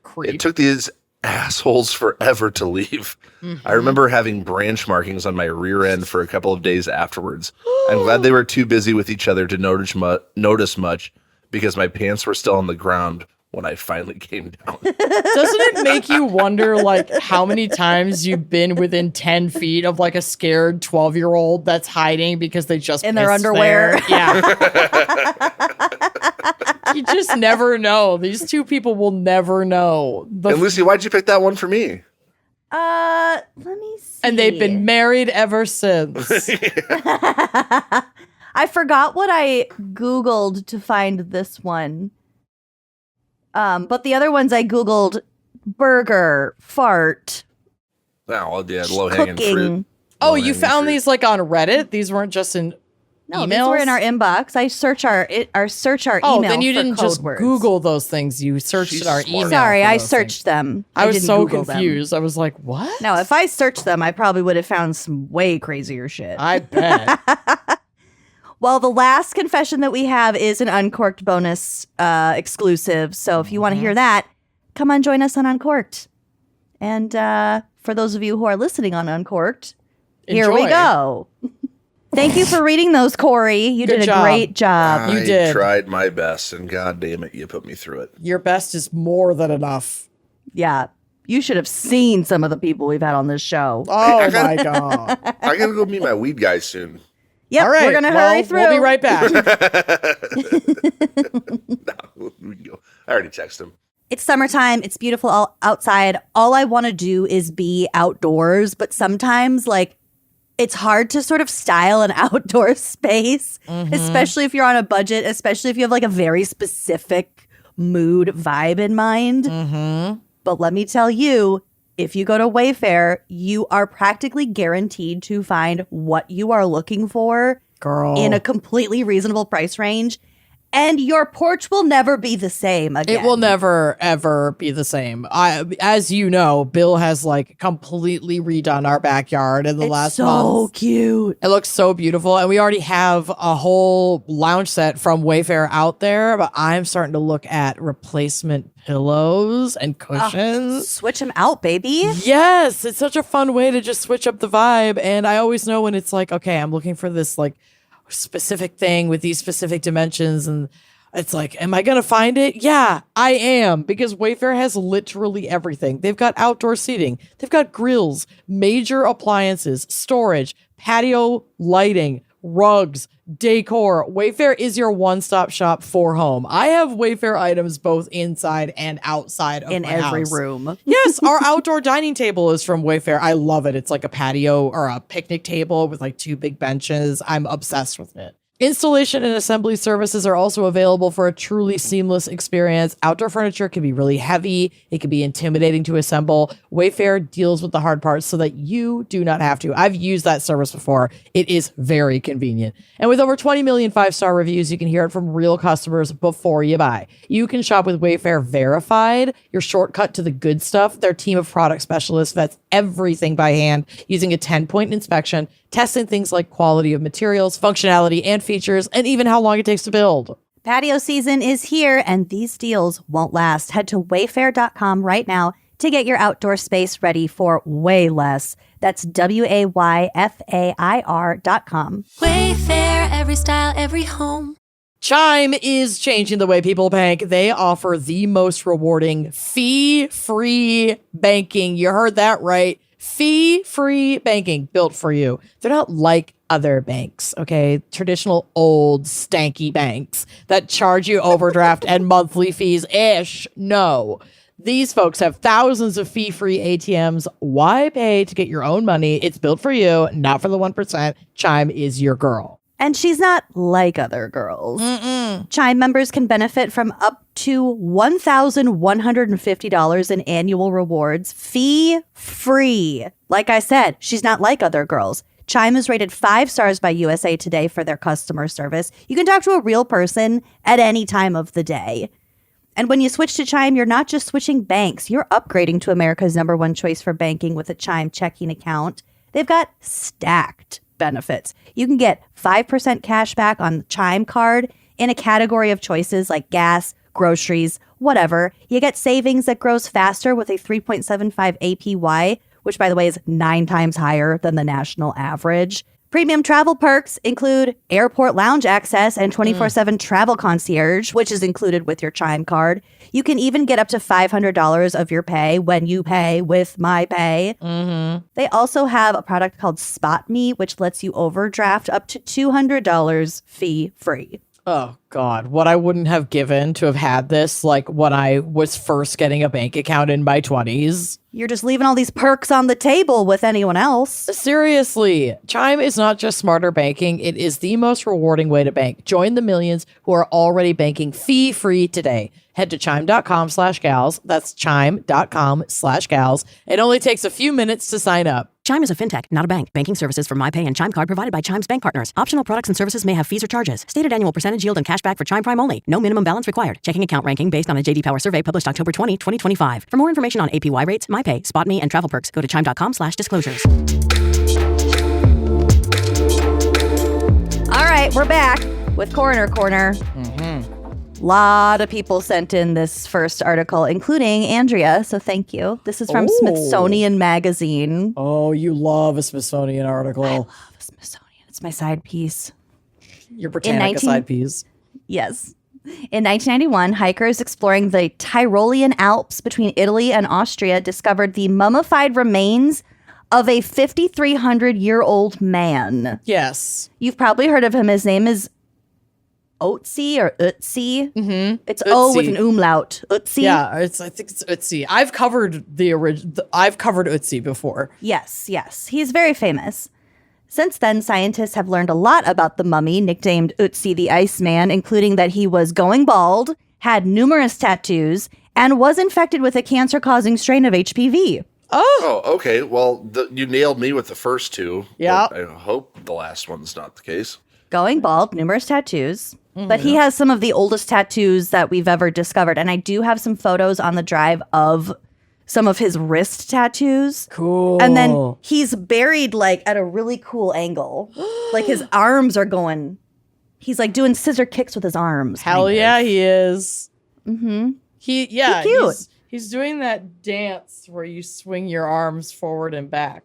Creep. It took these assholes forever to leave. I remember having branch markings on my rear end for a couple of days afterwards. I'm glad they were too busy with each other to notice much, because my pants were still on the ground when I finally came down. Doesn't it make you wonder, like, how many times you've been within 10 feet of, like, a scared 12-year-old that's hiding because they just In their pissed underwear. there? Yeah. You just never know. These two people will never know. And Lucy, why'd you pick that one for me? Let me see. And they've been married ever since. I forgot what I Googled to find this one. But the other ones I Googled burger, fart, Oh, yeah, low-hanging cooking. fruit. Oh, you Low-hanging found fruit. these, like, on Reddit? These weren't just in No, emails? these were in our inbox. I search our Oh, email then you for didn't code just words. Google those things. You searched She's our smart. email. Sorry, for I those searched things. them. I was didn't so Google them. confused. I was like, what? No, if I searched them, I probably would have found some way crazier shit. I bet. Well, the last confession that we have is an Uncorked bonus exclusive. So if you want to hear that, come on, join us on Uncorked. And for those of you who are listening on Uncorked, here we Enjoy. go. Thank you for reading those, Cory. You Good did a job. great job. You I did. tried my best, and god damn it, you put me through it. Your best is more than enough. Yeah. You should have seen some of the people we've had on this show. Oh, my God. I gotta go meet my weed guy soon. Yep, All right. we're going to hurry through. We'll be right back. No, we can go. I already texted him. It's summertime. It's beautiful all outside. All I want to do is be outdoors, but sometimes, like, it's hard to sort of style an outdoor space, especially if you're on a budget, especially if you have, like, a very specific mood vibe in mind. But let me tell you, if you go to Wayfair, you are practically guaranteed to find what you are looking for Girl. in a completely reasonable price range. And your porch will never be the same again. It will never, ever be the same. As you know, Bill has, like, completely redone our backyard in the last so month. cute. It looks so beautiful. And we already have a whole lounge set from Wayfair out there. But I'm starting to look at replacement pillows and cushions. Switch them out, baby. Yes, it's such a fun way to just switch up the vibe. And I always know when it's like, okay, I'm looking for this, like, specific thing with these specific dimensions, and it's like, am I gonna find it? Yeah, I am, because Wayfair has literally everything. They've got outdoor seating, they've got grills, major appliances, storage, patio lighting, rugs, decor. Wayfair is your one-stop shop for home. I have Wayfair items both inside and outside of In my every house. room. Yes, our outdoor dining table is from Wayfair. I love it. It's like a patio or a picnic table with, like, 2 big benches. I'm obsessed with it. Installation and assembly services are also available for a truly seamless experience. Outdoor furniture can be really heavy. It can be intimidating to assemble. Wayfair deals with the hard parts so that you do not have to. I've used that service before. It is very convenient. And with over 20 million 5-star reviews, you can hear it from real customers before you buy. You can shop with Wayfair Verified, your shortcut to the good stuff. Their team of product specialists vets everything by hand using a 10-point inspection, testing things like quality of materials, functionality and features, and even how long it takes to build. Patio season is here, and these deals won't last. Head to wayfair.com right now to get your outdoor space ready for way less. That's WAYFAIR.com. Wayfair, every style, every home. Chime is changing the way people bank. They offer the most rewarding fee-free banking. You heard that right. Fee-free banking built for you. They're not like other banks, okay? Traditional old stanky banks that charge you overdraft and monthly fees ish. No. These folks have thousands of fee-free ATMs. Why pay to get your own money? It's built for you, not for the 1%. Chime is your girl. And she's not like other girls. Chime members can benefit from up to $1,150 in annual rewards, fee-free. Like I said, she's not like other girls. Chime is rated 5 stars by USA Today for their customer service. You can talk to a real person at any time of the day. And when you switch to Chime, you're not just switching banks, you're upgrading to America's #1 choice for banking with a Chime checking account. They've got stacked benefits. You can get 5% cash back on the Chime card in a category of choices like gas, groceries, whatever. You get savings that grows faster with a 3.75 APY, which, by the way, is 9 times higher than the national average. Premium travel perks include airport lounge access and 24/7 travel concierge, which is included with your Chime card. You can even get up to $500 of your pay when you pay with My Pay. They also have a product called Spot Me, which lets you overdraft up to $200 fee-free. Oh, God. What I wouldn't have given to have had this, like, when I was first getting a bank account in my 20s. You're just leaving all these perks on the table with anyone else. Seriously, Chime is not just smarter banking. It is the most rewarding way to bank. Join the millions who are already banking fee-free today. Head to chime.com/gals. That's chime.com/gals. It only takes a few minutes to sign up. Chime is a fintech, not a bank. Banking services for MyPay and Chime Card provided by Chime's bank partners. Optional products and services may have fees or charges. Stated annual percentage yield and cashback for Chime Prime only. No minimum balance required. Checking account ranking based on a JD Power survey published October 20, 2025. For more information on APY rates, MyPay, Spot Me, and travel perks, go to chime.com/disclosures. All right, we're back with Coroner Corner. Lot of people sent in this first article, including Andrea, so thank you. This is from Smithsonian Magazine. Oh, you love a Smithsonian article. I love Smithsonian. It's my side piece. Your Britannica side piece. Yes. In 1991, hikers exploring the Tyrolean Alps between Italy and Austria discovered the mummified remains of a 5,300-year-old man. Yes. You've probably heard of him. His name is Otzi or Utsi. It's O with an umlaut. Utsi. Yeah, I think it's Utsi. I've covered I've covered Utsi before. Yes. He's very famous. Since then, scientists have learned a lot about the mummy, nicknamed Utsi the Iceman, including that he was going bald, had numerous tattoos, and was infected with a cancer-causing strain of HPV. Oh, okay. Well, you nailed me with the first two. Yeah. I hope the last one's not the case. Going bald, numerous tattoos. But he has some of the oldest tattoos that we've ever discovered. And I do have some photos on the drive of some of his wrist tattoos. Cool. And then he's buried like at a really cool angle. Like his arms are going. He's like doing scissor kicks with his arms. Hell yeah, he is. Mm-hmm. He's cute. He's doing that dance where you swing your arms forward and back.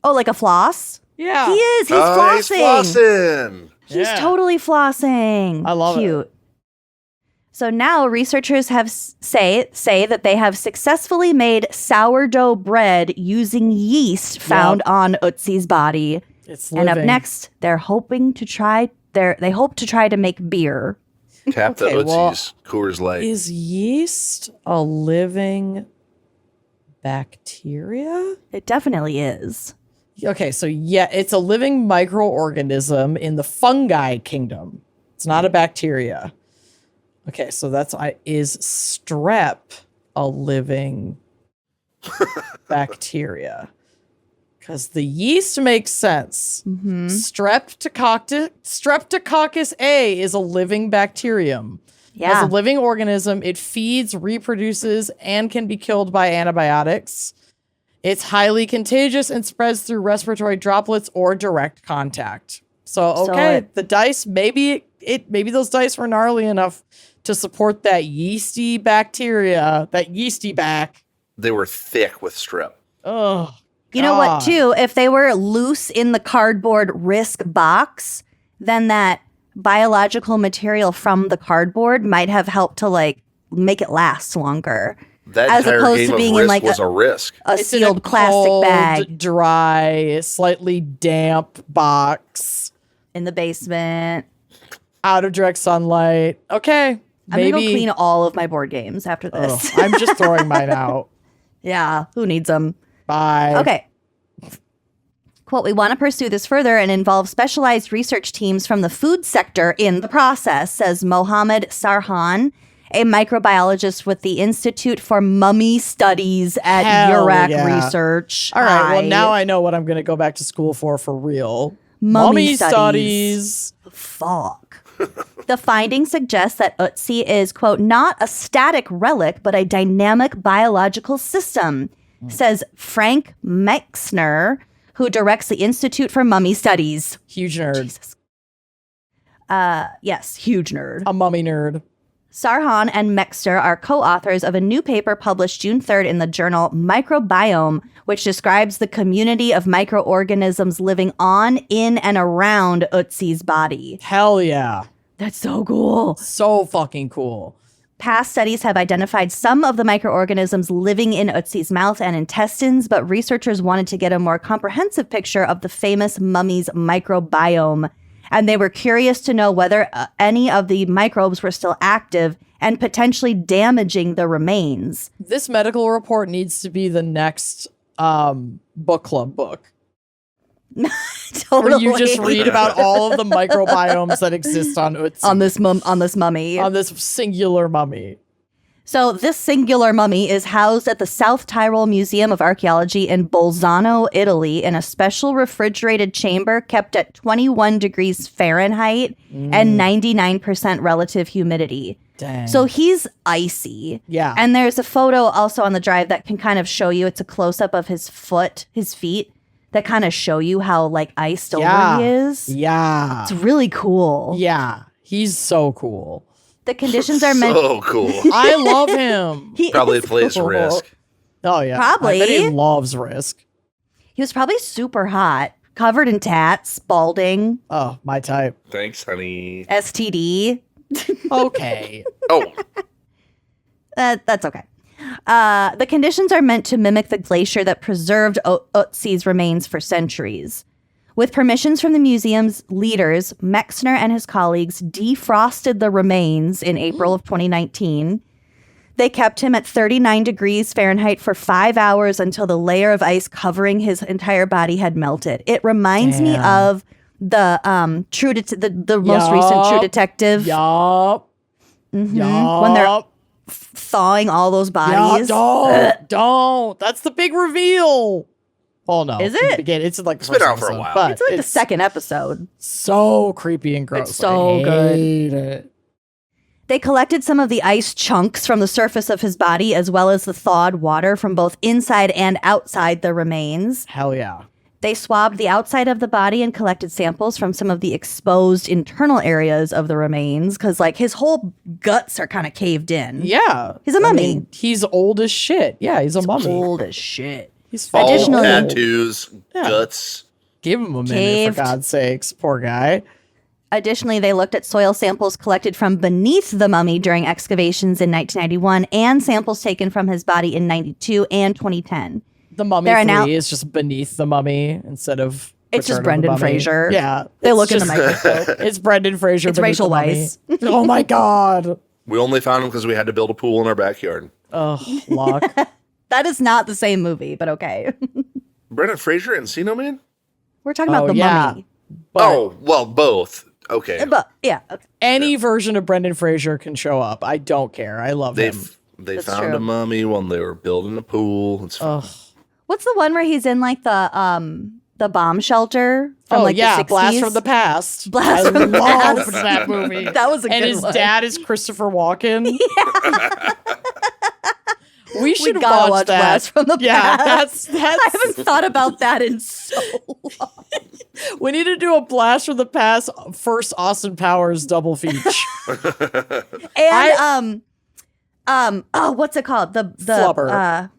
Oh, like a floss? Yeah. He is. He's flossing. He's flossing. He's totally flossing. I love it. So now researchers have say that they have successfully made sourdough bread using yeast found on Utsi's body. It's living. And up next, they hope to try to make beer. Tap the Utsi's Coors Light. Is yeast a living bacteria? It definitely is. Okay, so yeah, it's a living microorganism in the fungi kingdom. It's not a bacteria. Okay, so is strep a living bacteria? Because the yeast makes sense. Mm-hmm. Streptococcus A is a living bacterium. Yeah. As a living organism, it feeds, reproduces, and can be killed by antibiotics. It's highly contagious and spreads through respiratory droplets or direct contact. So the dice, maybe those dice were gnarly enough to support that yeasty bacteria, that yeasty back. They were thick with strep. Oh, you know what, too? If they were loose in the cardboard risk box, then that biological material from the cardboard might have helped to like make it last longer. That as entire opposed game to being of in Risk like was a risk. A it's sealed in a plastic cold, bag dry, slightly damp box in the basement. Out of direct sunlight. Okay. I'm gonna go clean all of my board games after this. I'm just throwing mine out. Yeah, who needs them? Bye. Okay. Quote, we want to pursue this further and involve specialized research teams from the food sector in the process, says Mohammed Sarhan, a microbiologist with the Institute for Mummy Studies at URAC Research. All right, well, now I know what I'm going to go back to school for real. Mummy studies. Fuck. The findings suggest that Ötzi is, quote, not a static relic, but a dynamic biological system, says Frank Meixner, who directs the Institute for Mummy Studies. Huge nerd. Jesus. Yes, huge nerd. A mummy nerd. Sarhan and Meixner are co-authors of a new paper published June 3rd in the journal Microbiome, which describes the community of microorganisms living on, in, and around Ötzi's body. Hell yeah. That's so cool. So fucking cool. Past studies have identified some of the microorganisms living in Ötzi's mouth and intestines, but researchers wanted to get a more comprehensive picture of the famous mummy's microbiome, and they were curious to know whether any of the microbes were still active and potentially damaging the remains. This medical report needs to be the next book club book. Totally. Where you just read about all of the microbiomes that exist on Ötzi. on this mummy. On this singular mummy. So this singular mummy is housed at the South Tyrol Museum of Archaeology in Bolzano, Italy, in a special refrigerated chamber kept at 21 degrees Fahrenheit and 99% relative humidity. Dang. So he's icy. Yeah. And there's a photo also on the drive that can kind of show you, it's a close-up of his feet, that kind of show you how like iced over he is. Yeah. It's really cool. Yeah. He's so cool. The conditions are meant. So cool. I love him. He Probably is plays cool. Risk. Oh, yeah. Probably. I bet he loves Risk. He was probably super hot, covered in tats, balding, Oh, my type. Thanks, honey. STD. Okay. Oh, That's okay. The conditions are meant to mimic the glacier that preserved Ötzi's remains for centuries. With permissions from the museum's leaders, Meixner and his colleagues defrosted the remains in April of 2019. They kept him at 39 degrees Fahrenheit for 5 hours until the layer of ice covering his entire body had melted. It reminds me of the the most recent True Detective. Yup. When they're thawing all those bodies. Don't. That's the big reveal. Oh, no. Is it? It's like the It's been first out for a episode, while. but It's like the second episode. so creepy and gross. It's so I good. hate it. They collected some of the ice chunks from the surface of his body, as well as the thawed water from both inside and outside the remains. Hell yeah. They swabbed the outside of the body and collected samples from some of the exposed internal areas of the remains, because like his whole guts are kind of caved in. Yeah. He's a mummy. I mean, he's old as shit. Yeah, he's a mummy. Old as shit. He's all Additionally- tattoos, guts. Give him a minute, Caved. for God's sakes. Poor guy. Additionally, they looked at soil samples collected from beneath the mummy during excavations in 1991 and samples taken from his body in 92 and 2010. The Mummy There are 3 now- is just beneath the mummy instead of It's just Return of the Brendan Mummy. Fraser. Yeah. They it's look in the just- microscope. It's Brendan Fraser. It's beneath Rachel the mummy. Weisz. Oh my God. We only found him because we had to build a pool in our backyard. Ugh, luck. That is not the same movie, but okay. Brendan Fraser and Encino Man? We're talking about the mummy. But Oh, well, both. Okay. But yeah, okay. any version of Brendan Fraser can show up. I don't care. I love They him. they That's found true. a mummy when they were building a pool. It's fine. Ugh. What's the one where he's in like the bomb shelter from Oh like yeah, the 60s? Blast from the Past. Blast I from the loved Past. that movie. That was a and good his one. dad is Christopher Walken. We We should gotta watch watch that. Blast from the Yeah, Past. that's. I haven't thought about that in so long. We need to do a Blast from the Past first Austin Powers double feature. And what's it called? The Flubber.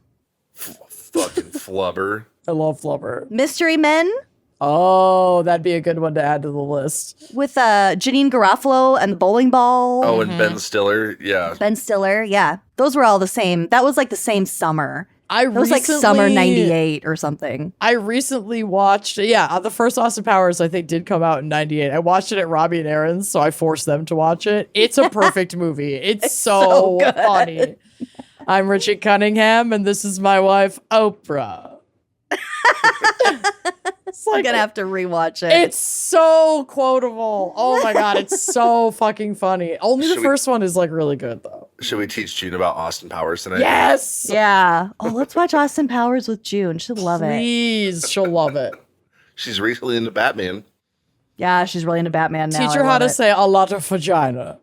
Fucking flubber. I love Flubber. Mystery Men Oh, that'd be a good one to add to the list. with Janine Garofalo and the bowling ball. Oh, and Ben Stiller. Yeah. Ben Stiller. Yeah, those were all the same. That was like the same summer. It was like summer recently- '98 or something. I recently watched, the first Austin Powers I think did come out in '98. I watched it at Robbie and Aaron's, so I forced them to watch it. It's a perfect movie. It's so so good. funny. I'm Richard Cunningham, and this is my wife, Oprah. It's I'm like gonna have to rewatch it. it's so quotable. Oh my god, it's so fucking funny. Only the Should we- first one is like really good though. Should we teach June about Austin Powers tonight? Yes. Yeah. Oh, let's watch Austin Powers with June. She'll love it. Please, she'll love it. She's recently into Batman. Yeah, she's really into Batman now. Teach her how to say a lot of vagina.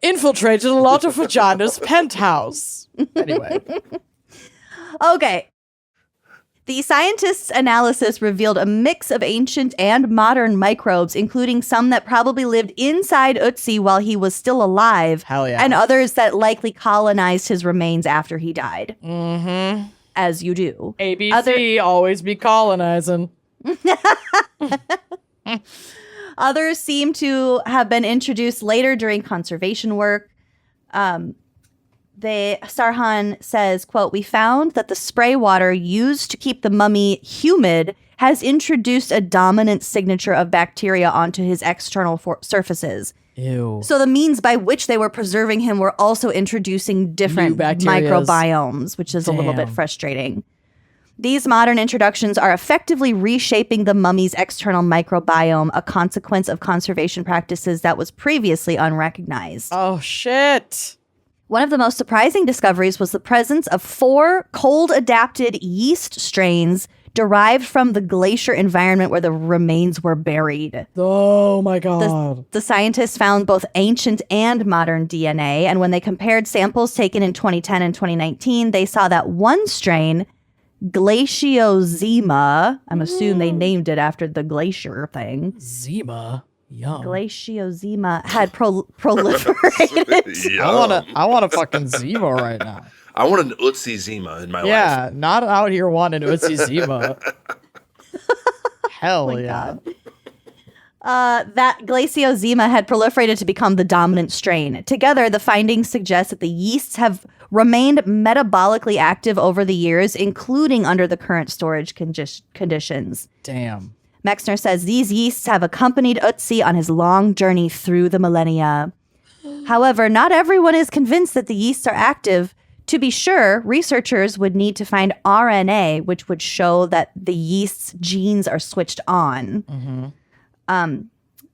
Infiltrated a lot of vagina's penthouse. Anyway. Okay. The scientists' analysis revealed a mix of ancient and modern microbes, including some that probably lived inside Ötzi while he was still alive. Hell yeah. And others that likely colonized his remains after he died. Mm-hmm. As you do. ABC, always be colonizing. Others seem to have been introduced later during conservation work. Sarhan says, quote, "We found that the spray water used to keep the mummy humid has introduced a dominant signature of bacteria onto his external surfaces." Ew. So the means by which they were preserving him were also introducing different microbiomes, which is a little bit frustrating. These modern introductions are effectively reshaping the mummy's external microbiome, a consequence of conservation practices that was previously unrecognized. Oh, shit. One of the most surprising discoveries was the presence of 4 cold-adapted yeast strains derived from the glacier environment where the remains were buried. Oh, my God. The scientists found both ancient and modern DNA, and when they compared samples taken in 2010 and 2019, they saw that one strain, Glaciozema, I'm assuming they named it after the glacier thing. Zima. Yum. Glaciozema had proliferated. I want a fucking Zima right now. I want an Ötzi Zima in my life. Yeah, not out here wanting Ötzi Zima. Hell yeah. That Glaciozema had proliferated to become the dominant strain. Together, the findings suggest that the yeasts have remained metabolically active over the years, including under the current storage conditions. Damn. Mexner says these yeasts have accompanied Ötzi on his long journey through the millennia. However, not everyone is convinced that the yeasts are active. To be sure, researchers would need to find RNA, which would show that the yeast's genes are switched on. Mm-hmm.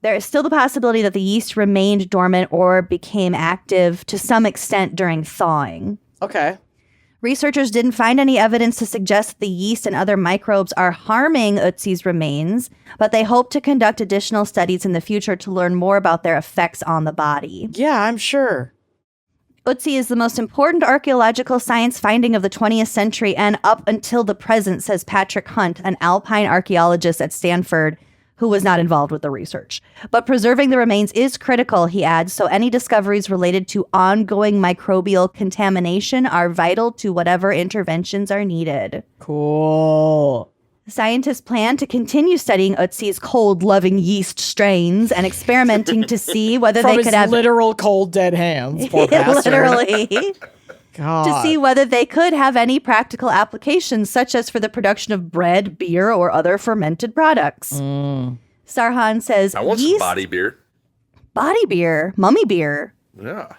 There is still the possibility that the yeast remained dormant or became active to some extent during thawing. Okay. Researchers didn't find any evidence to suggest that the yeast and other microbes are harming Ötzi's remains, but they hope to conduct additional studies in the future to learn more about their effects on the body. Yeah, I'm sure. Ötzi is the most important archaeological science finding of the 20th century and up until the present, says Patrick Hunt, an alpine archaeologist at Stanford, who was not involved with the research. But preserving the remains is critical, he adds, so any discoveries related to ongoing microbial contamination are vital to whatever interventions are needed. Cool. Scientists plan to continue studying Ötzi's cold-loving yeast strains and experimenting to see whether they could have literal cold dead hands. Poor bastard. Literally. God. To see whether they could have any practical applications, such as for the production of bread, beer, or other fermented products. Sarhan says, I want some body beer. Body beer, mummy beer. Yeah.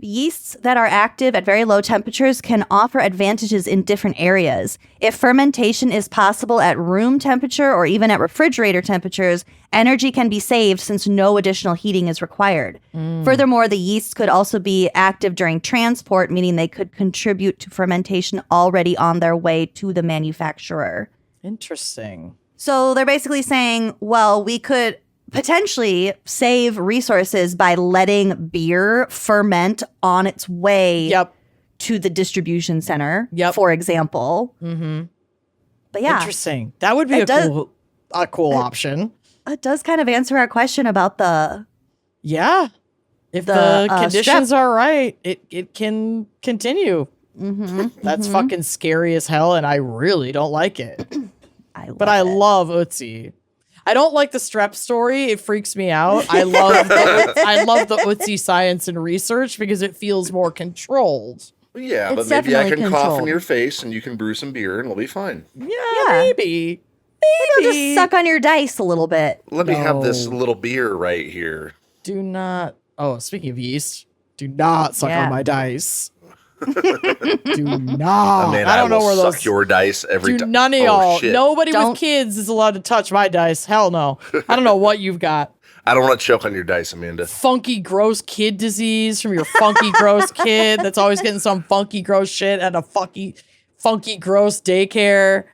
Yeasts that are active at very low temperatures can offer advantages in different areas. If fermentation is possible at room temperature or even at refrigerator temperatures, energy can be saved since no additional heating is required. Furthermore, the yeasts could also be active during transport, meaning they could contribute to fermentation already on their way to the manufacturer. Interesting. So they're basically saying, well, we could potentially save resources by letting beer ferment on its way to the distribution center, for example. Mm-hmm. But yeah. Interesting. That would be a cool option. It does kind of answer our question about the... Yeah. If the conditions are right, it can continue. Mm-hmm. That's fucking scary as hell, and I really don't like it. I love Ötzi. I don't like the strep story. It freaks me out. I love the Ötzi science and research because it feels more controlled. Yeah, but maybe I can cough in your face and you can brew some beer and we'll be fine. Yeah. Maybe. Maybe just suck on your dice a little bit. Let me have this little beer right here. Do not. Oh, speaking of yeast, do not suck on my dice. Do not. I don't know where those. Suck your dice every time. None of y'all. Nobody with kids is allowed to touch my dice. Hell no. I don't know what you've got. I don't want to choke on your dice, Amanda. Funky, gross kid disease from your funky, gross kid that's always getting some funky, gross shit at a funky, gross daycare.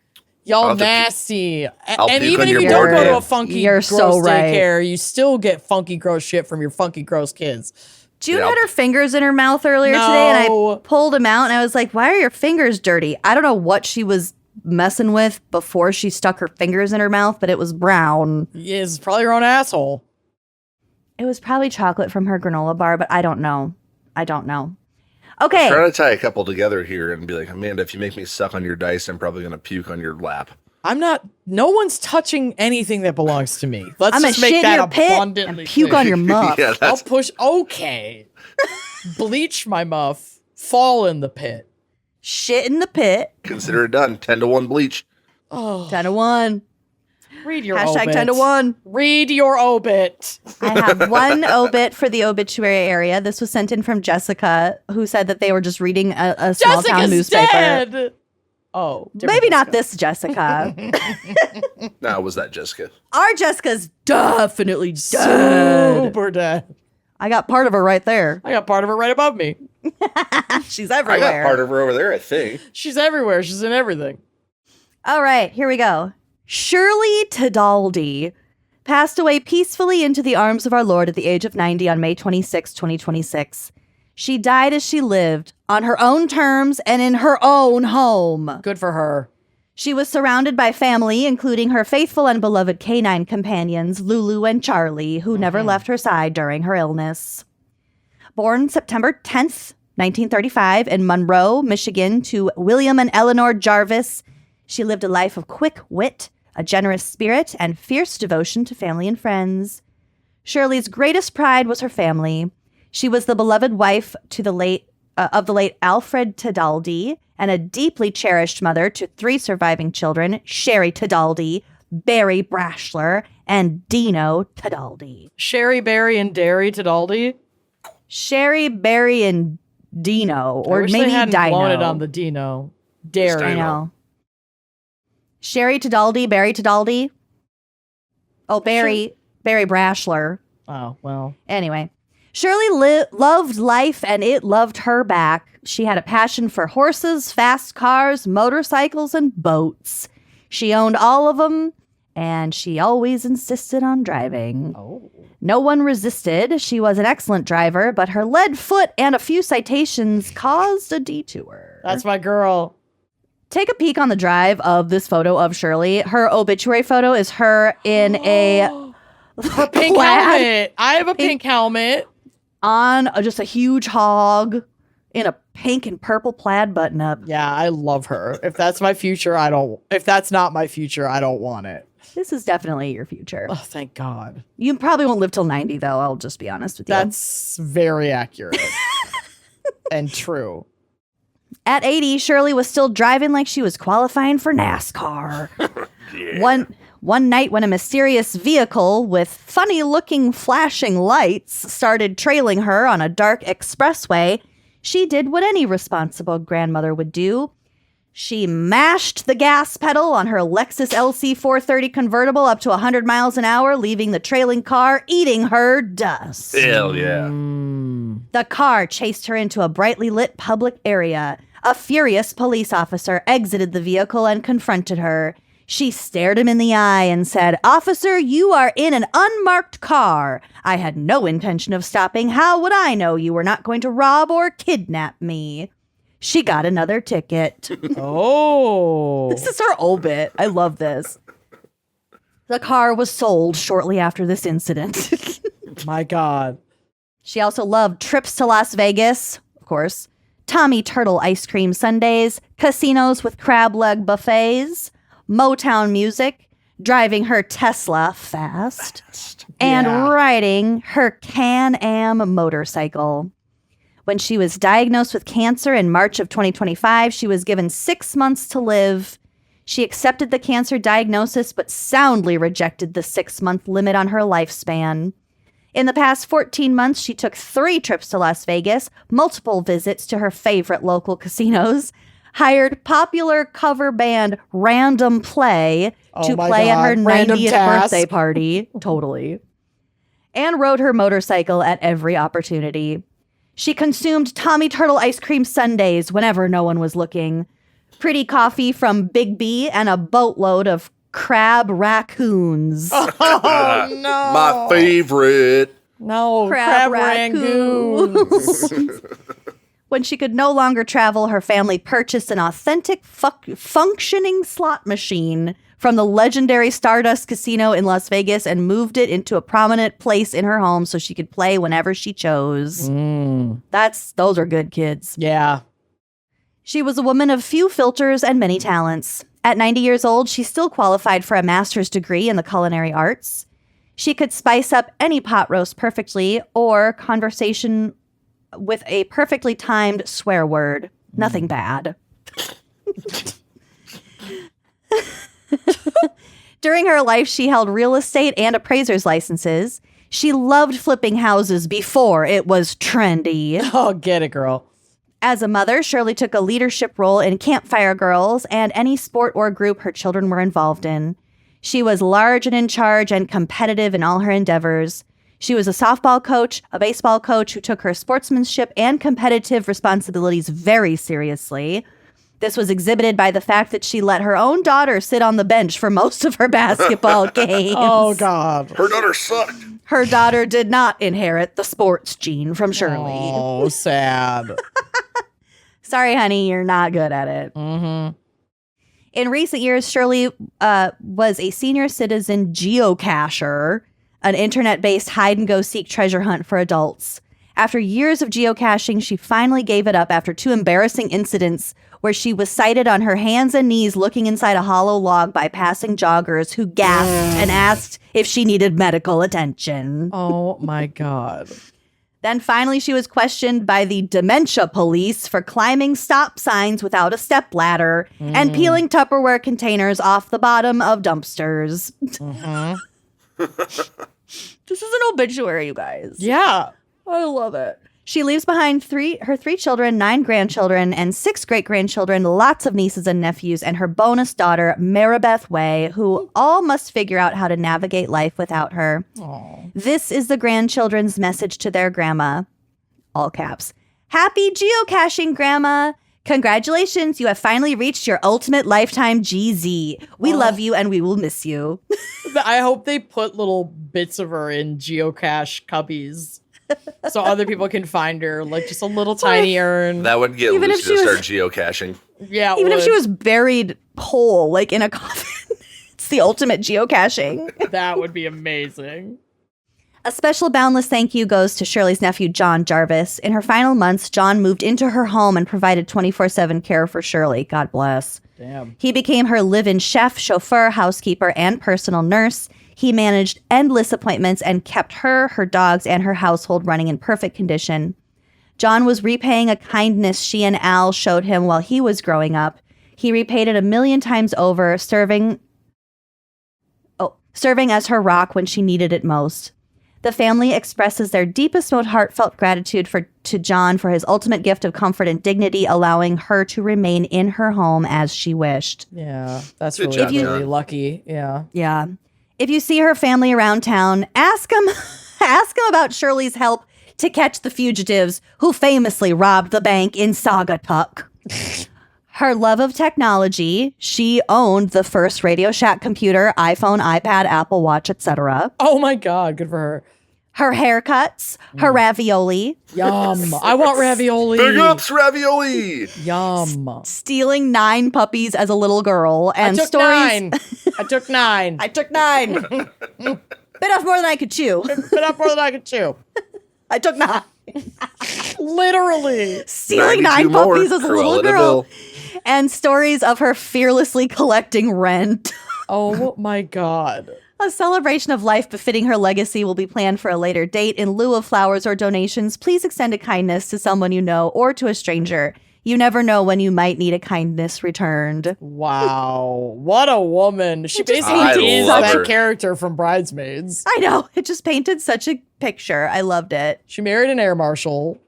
Y'all nasty. I'll And puke even on if your you don't go board. to a funky, You're gross so right. daycare, you still get funky, gross shit from your funky, gross kids. June Yep. had her fingers in her mouth earlier today, and I No. pulled them out, and I was like, why are your fingers dirty? I don't know what she was messing with before she stuck her fingers in her mouth, but it was brown. It's probably your own asshole. It was probably chocolate from her granola bar, but I don't know. I'm Okay. trying to tie a couple together here and be like, Amanda, if you make me suck on your dice, I'm probably going to puke on your lap. I'm not. No one's touching anything that belongs to me. Let's I'm gonna just make shit in that your pit abundantly and puke clear. on your muff. Yeah, I'll that's push. Okay. Bleach my muff. Fall in the pit. Shit in the pit. consider it done. 10-1 bleach. Oh, 10-1. read your Hashtag obit. 10-1. Read your obit. I have one obit for the obituary area. This was sent in from Jessica, who said that they were just reading a small town Jessica's newspaper. dead. Oh, different Maybe not Jessica. this Jessica. No, was that Jessica? Our Jessica's definitely dead. Super dead. I got part of her right there. I got part of her right above me. She's I everywhere. got part of her over there, I think. She's everywhere. She's in everything. All right, here we go. Shirley Tidaldi passed away peacefully into the arms of our Lord at the age of 90 on May 26, 2026. She died as she lived, on her own terms and in her own home. Good for her. She was surrounded by family, including her faithful and beloved canine companions, Lulu and Charlie, who never left her side during her illness. Born September 10th, 1935, in Monroe, Michigan, to William and Eleanor Jarvis, she lived a life of quick wit, a generous spirit, and fierce devotion to family and friends. Shirley's greatest pride was her family. She was the beloved wife to the late Alfred Tidaldi and a deeply cherished mother to 3 surviving children, Sherry Tidaldi, Barry Brashler, and Dino Tidaldi. Sherry, Berry, and Dairy Tidaldi. Sherry, Barry, and Dino, or I wish maybe they hadn't Dino. blown it on the Dino. Dairy. I know. Sherry Tidaldi, Barry Tidaldi. Oh, Barry Brashler. Oh, well. Anyway, Shirley loved life and it loved her back. She had a passion for horses, fast cars, motorcycles, and boats. She owned all of them, and she always insisted on driving. Oh. No one resisted. She was an excellent driver, but her lead foot and a few citations caused a detour. That's my girl. Take a peek on the drive of this photo of Shirley. Her obituary photo is her in a Her pink plaid helmet. I have a pink helmet. on just a huge hog in a pink and purple plaid button-up. Yeah, I love her. If that's my future, if that's not my future, I don't want it. This is definitely your future. Oh, thank God. You probably won't live till 90, though. I'll just be honest with you. That's very accurate and true. At 80, Shirley was still driving like she was qualifying for NASCAR. Yeah. One night when a mysterious vehicle with funny-looking flashing lights started trailing her on a dark expressway, she did what any responsible grandmother would do. She mashed the gas pedal on her Lexus LC 430 convertible up to 100 miles an hour, leaving the trailing car eating her dust. Hell yeah. The car chased her into a brightly lit public area. A furious police officer exited the vehicle and confronted her. She stared him in the eye and said, "Officer, you are in an unmarked car. I had no intention of stopping. How would I know you were not going to rob or kidnap me?" She got another ticket. Oh. This is her obit. I love this. The car was sold shortly after this incident. My God. She also loved trips to Las Vegas, of course, Tommy Turtle ice cream sundaes, casinos with crab leg buffets, Motown music, driving her Tesla fast, and Yeah. riding her Can-Am motorcycle. When she was diagnosed with cancer in March of 2025, she was given 6 months to live. She accepted the cancer diagnosis, but soundly rejected the 6-month limit on her lifespan. In the past 14 months, she took 3 trips to Las Vegas, multiple visits to her favorite local casinos, hired popular cover band Random Play to my play at her God. Random 90th Task. birthday party. Totally. And rode her motorcycle at every opportunity. She consumed Tommy Turtle ice cream sundaes whenever no one was looking. pretty coffee from Big B, and a boatload of crab raccoons. Oh, no. My favorite. No, Crab crab rangoons. When she could no longer travel, her family purchased an authentic functioning slot machine from the legendary Stardust Casino in Las Vegas and moved it into a prominent place in her home so she could play whenever she chose. Those are good kids. Yeah. She was a woman of few filters and many talents. At 90 years old, she still qualified for a master's degree in the culinary arts. She could spice up any pot roast perfectly or conversation with a perfectly timed swear word. Nothing bad. During her life, she held real estate and appraiser's licenses. She loved flipping houses before it was trendy. Oh, get it, girl. As a mother, Shirley took a leadership role in Campfire Girls and any sport or group her children were involved in. She was large and in charge and competitive in all her endeavors. She was a softball coach, a baseball coach who took her sportsmanship and competitive responsibilities very seriously. This was exhibited by the fact that she let her own daughter sit on the bench for most of her basketball games. Oh, God. Her daughter sucked. Her daughter did not inherit the sports gene from Shirley. Oh, sad. Sorry, honey, you're not good at it. Mm-hmm. In recent years, Shirley was a senior citizen geocacher, an internet-based hide-and-go-seek treasure hunt for adults. After years of geocaching, she finally gave it up after 2 embarrassing incidents where she was sighted on her hands and knees looking inside a hollow log by passing joggers who gasped and asked if she needed medical attention. Oh, my God. Then finally, she was questioned by the dementia police for climbing stop signs without a stepladder and peeling Tupperware containers off the bottom of dumpsters. This is an obituary, you guys. Yeah. I love it. She leaves behind her 3 children, 9 grandchildren, and 6 great-grandchildren, lots of nieces and nephews, and her bonus daughter, Maribeth Way, who all must figure out how to navigate life without her. Aww. This is the grandchildren's message to their grandma. All caps. Happy geocaching, Grandma. Congratulations, you have finally reached your ultimate lifetime GZ. We love you and we will miss you. I hope they put little bits of her in geocache cubbies so other people can find her, like just a little tiny urn. That would get Even if Lucy to she was- start geocaching. Yeah, it Even if would. she was buried whole, like in a coffin. It's the ultimate geocaching. That would be amazing. A special boundless thank you goes to Shirley's nephew, John Jarvis. In her final months, John moved into her home and provided 24/7 care for Shirley. God bless. Damn. He became her live-in chef, chauffeur, housekeeper, and personal nurse. He managed endless appointments and kept her dogs, and her household running in perfect condition. John was repaying a kindness she and Al showed him while he was growing up. He repaid it 1,000,000 times over, serving as her rock when she needed it most. The family expresses their deepest, most heartfelt gratitude to John for his ultimate gift of comfort and dignity, allowing her to remain in her home as she wished. Yeah, that's Good really, job, really John. lucky. Yeah. Yeah. If you see her family around town, ask them about Shirley's help to catch the fugitives who famously robbed the bank in Saugatuck. Her love of technology, she owned the first Radio Shack computer, iPhone, iPad, Apple Watch, etc. Oh my God, good for her. Her haircuts, her ravioli, Yum. I want ravioli. Big ups, ravioli! Yum. stealing 9 puppies as a little girl, and I took stories. 9. I took 9. I took 9. Bit off more than I could chew. Bit up more than I could chew. I took 9. Literally. Stealing 92 9 more. puppies as a little Cruella de girl. Vil. And stories of her fearlessly collecting rent. Oh my God. A celebration of life befitting her legacy will be planned for a later date. In lieu of flowers or donations, please extend a kindness to someone you know or to a stranger. You never know when you might need a kindness returned. Wow. What a woman. She basically I is love that her. character from Bridesmaids. I know. It just painted such a picture. I loved it. She married an air marshal.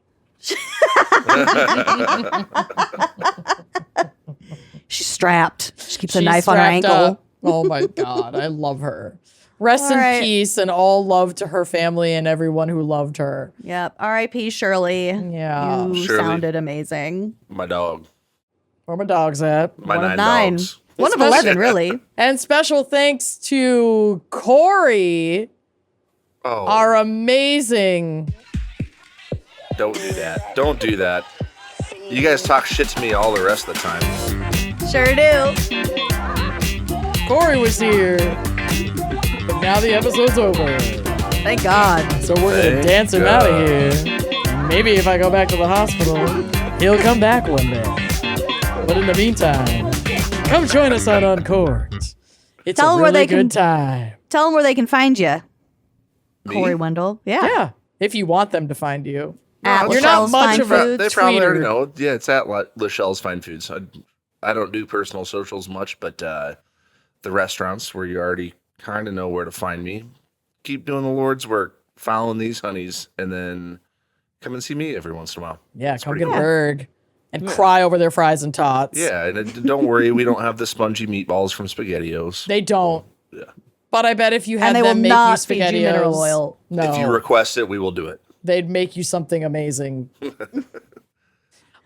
She's strapped. She keeps a She's knife on her strapped ankle. up. Oh my God. I love her. Rest All in right. peace and all love to her family and everyone who loved her. Yep. R.I.P. Shirley. Yeah. You Shirley. sounded amazing. My dog. Where my dog's at. My One of 9 9. dogs. One of Especially- 11, really. And special thanks to Cory, Oh, our amazing. don't do that. Don't do that. You guys talk shit to me all the rest of the time. Sure do. Cory was here. But now the episode's over. Thank God. So we're going to Thank dance him out of God. here. Maybe if I go back to the hospital, he'll come back one day. But in the meantime, come join us on Uncorked. It's Tell a 'em really where they good can- time. Tell them where they can find you. Me? Cory Wendell. Yeah. Yeah, if you want them to find you. At You're not Lachelle's much Fine of a- Foods. They probably already tweeter. know. Yeah, it's at Lachelle's Fine Foods. I don't do personal socials much, but the restaurants where you already kind of know where to find me. Keep doing the Lord's work, following these honeys, and then come and see me every once in a while. Yeah, It's come pretty get a cool. burg and cry over their fries and tots. Yeah, and don't worry, we don't have the spongy meatballs from SpaghettiOs. They don't. Yeah. But I bet if you had And they will them make you not feed you SpaghettiOs, mineral oil. no, If you request it, we will do it. they'd make you something amazing. All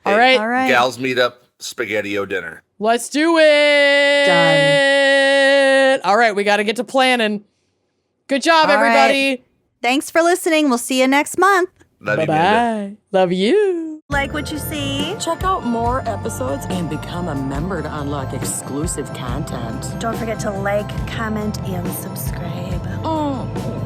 Hey, right, All right. Gals meet up, SpaghettiO dinner. let's do it. All right, we got to get to planning. Good job, All everybody. Thanks for listening. We'll see you next month. Love you, Amanda. Bye-bye. Love you. Like what you see? Check out more episodes and become a member to unlock exclusive content. Don't forget to like, comment, and subscribe. Mm.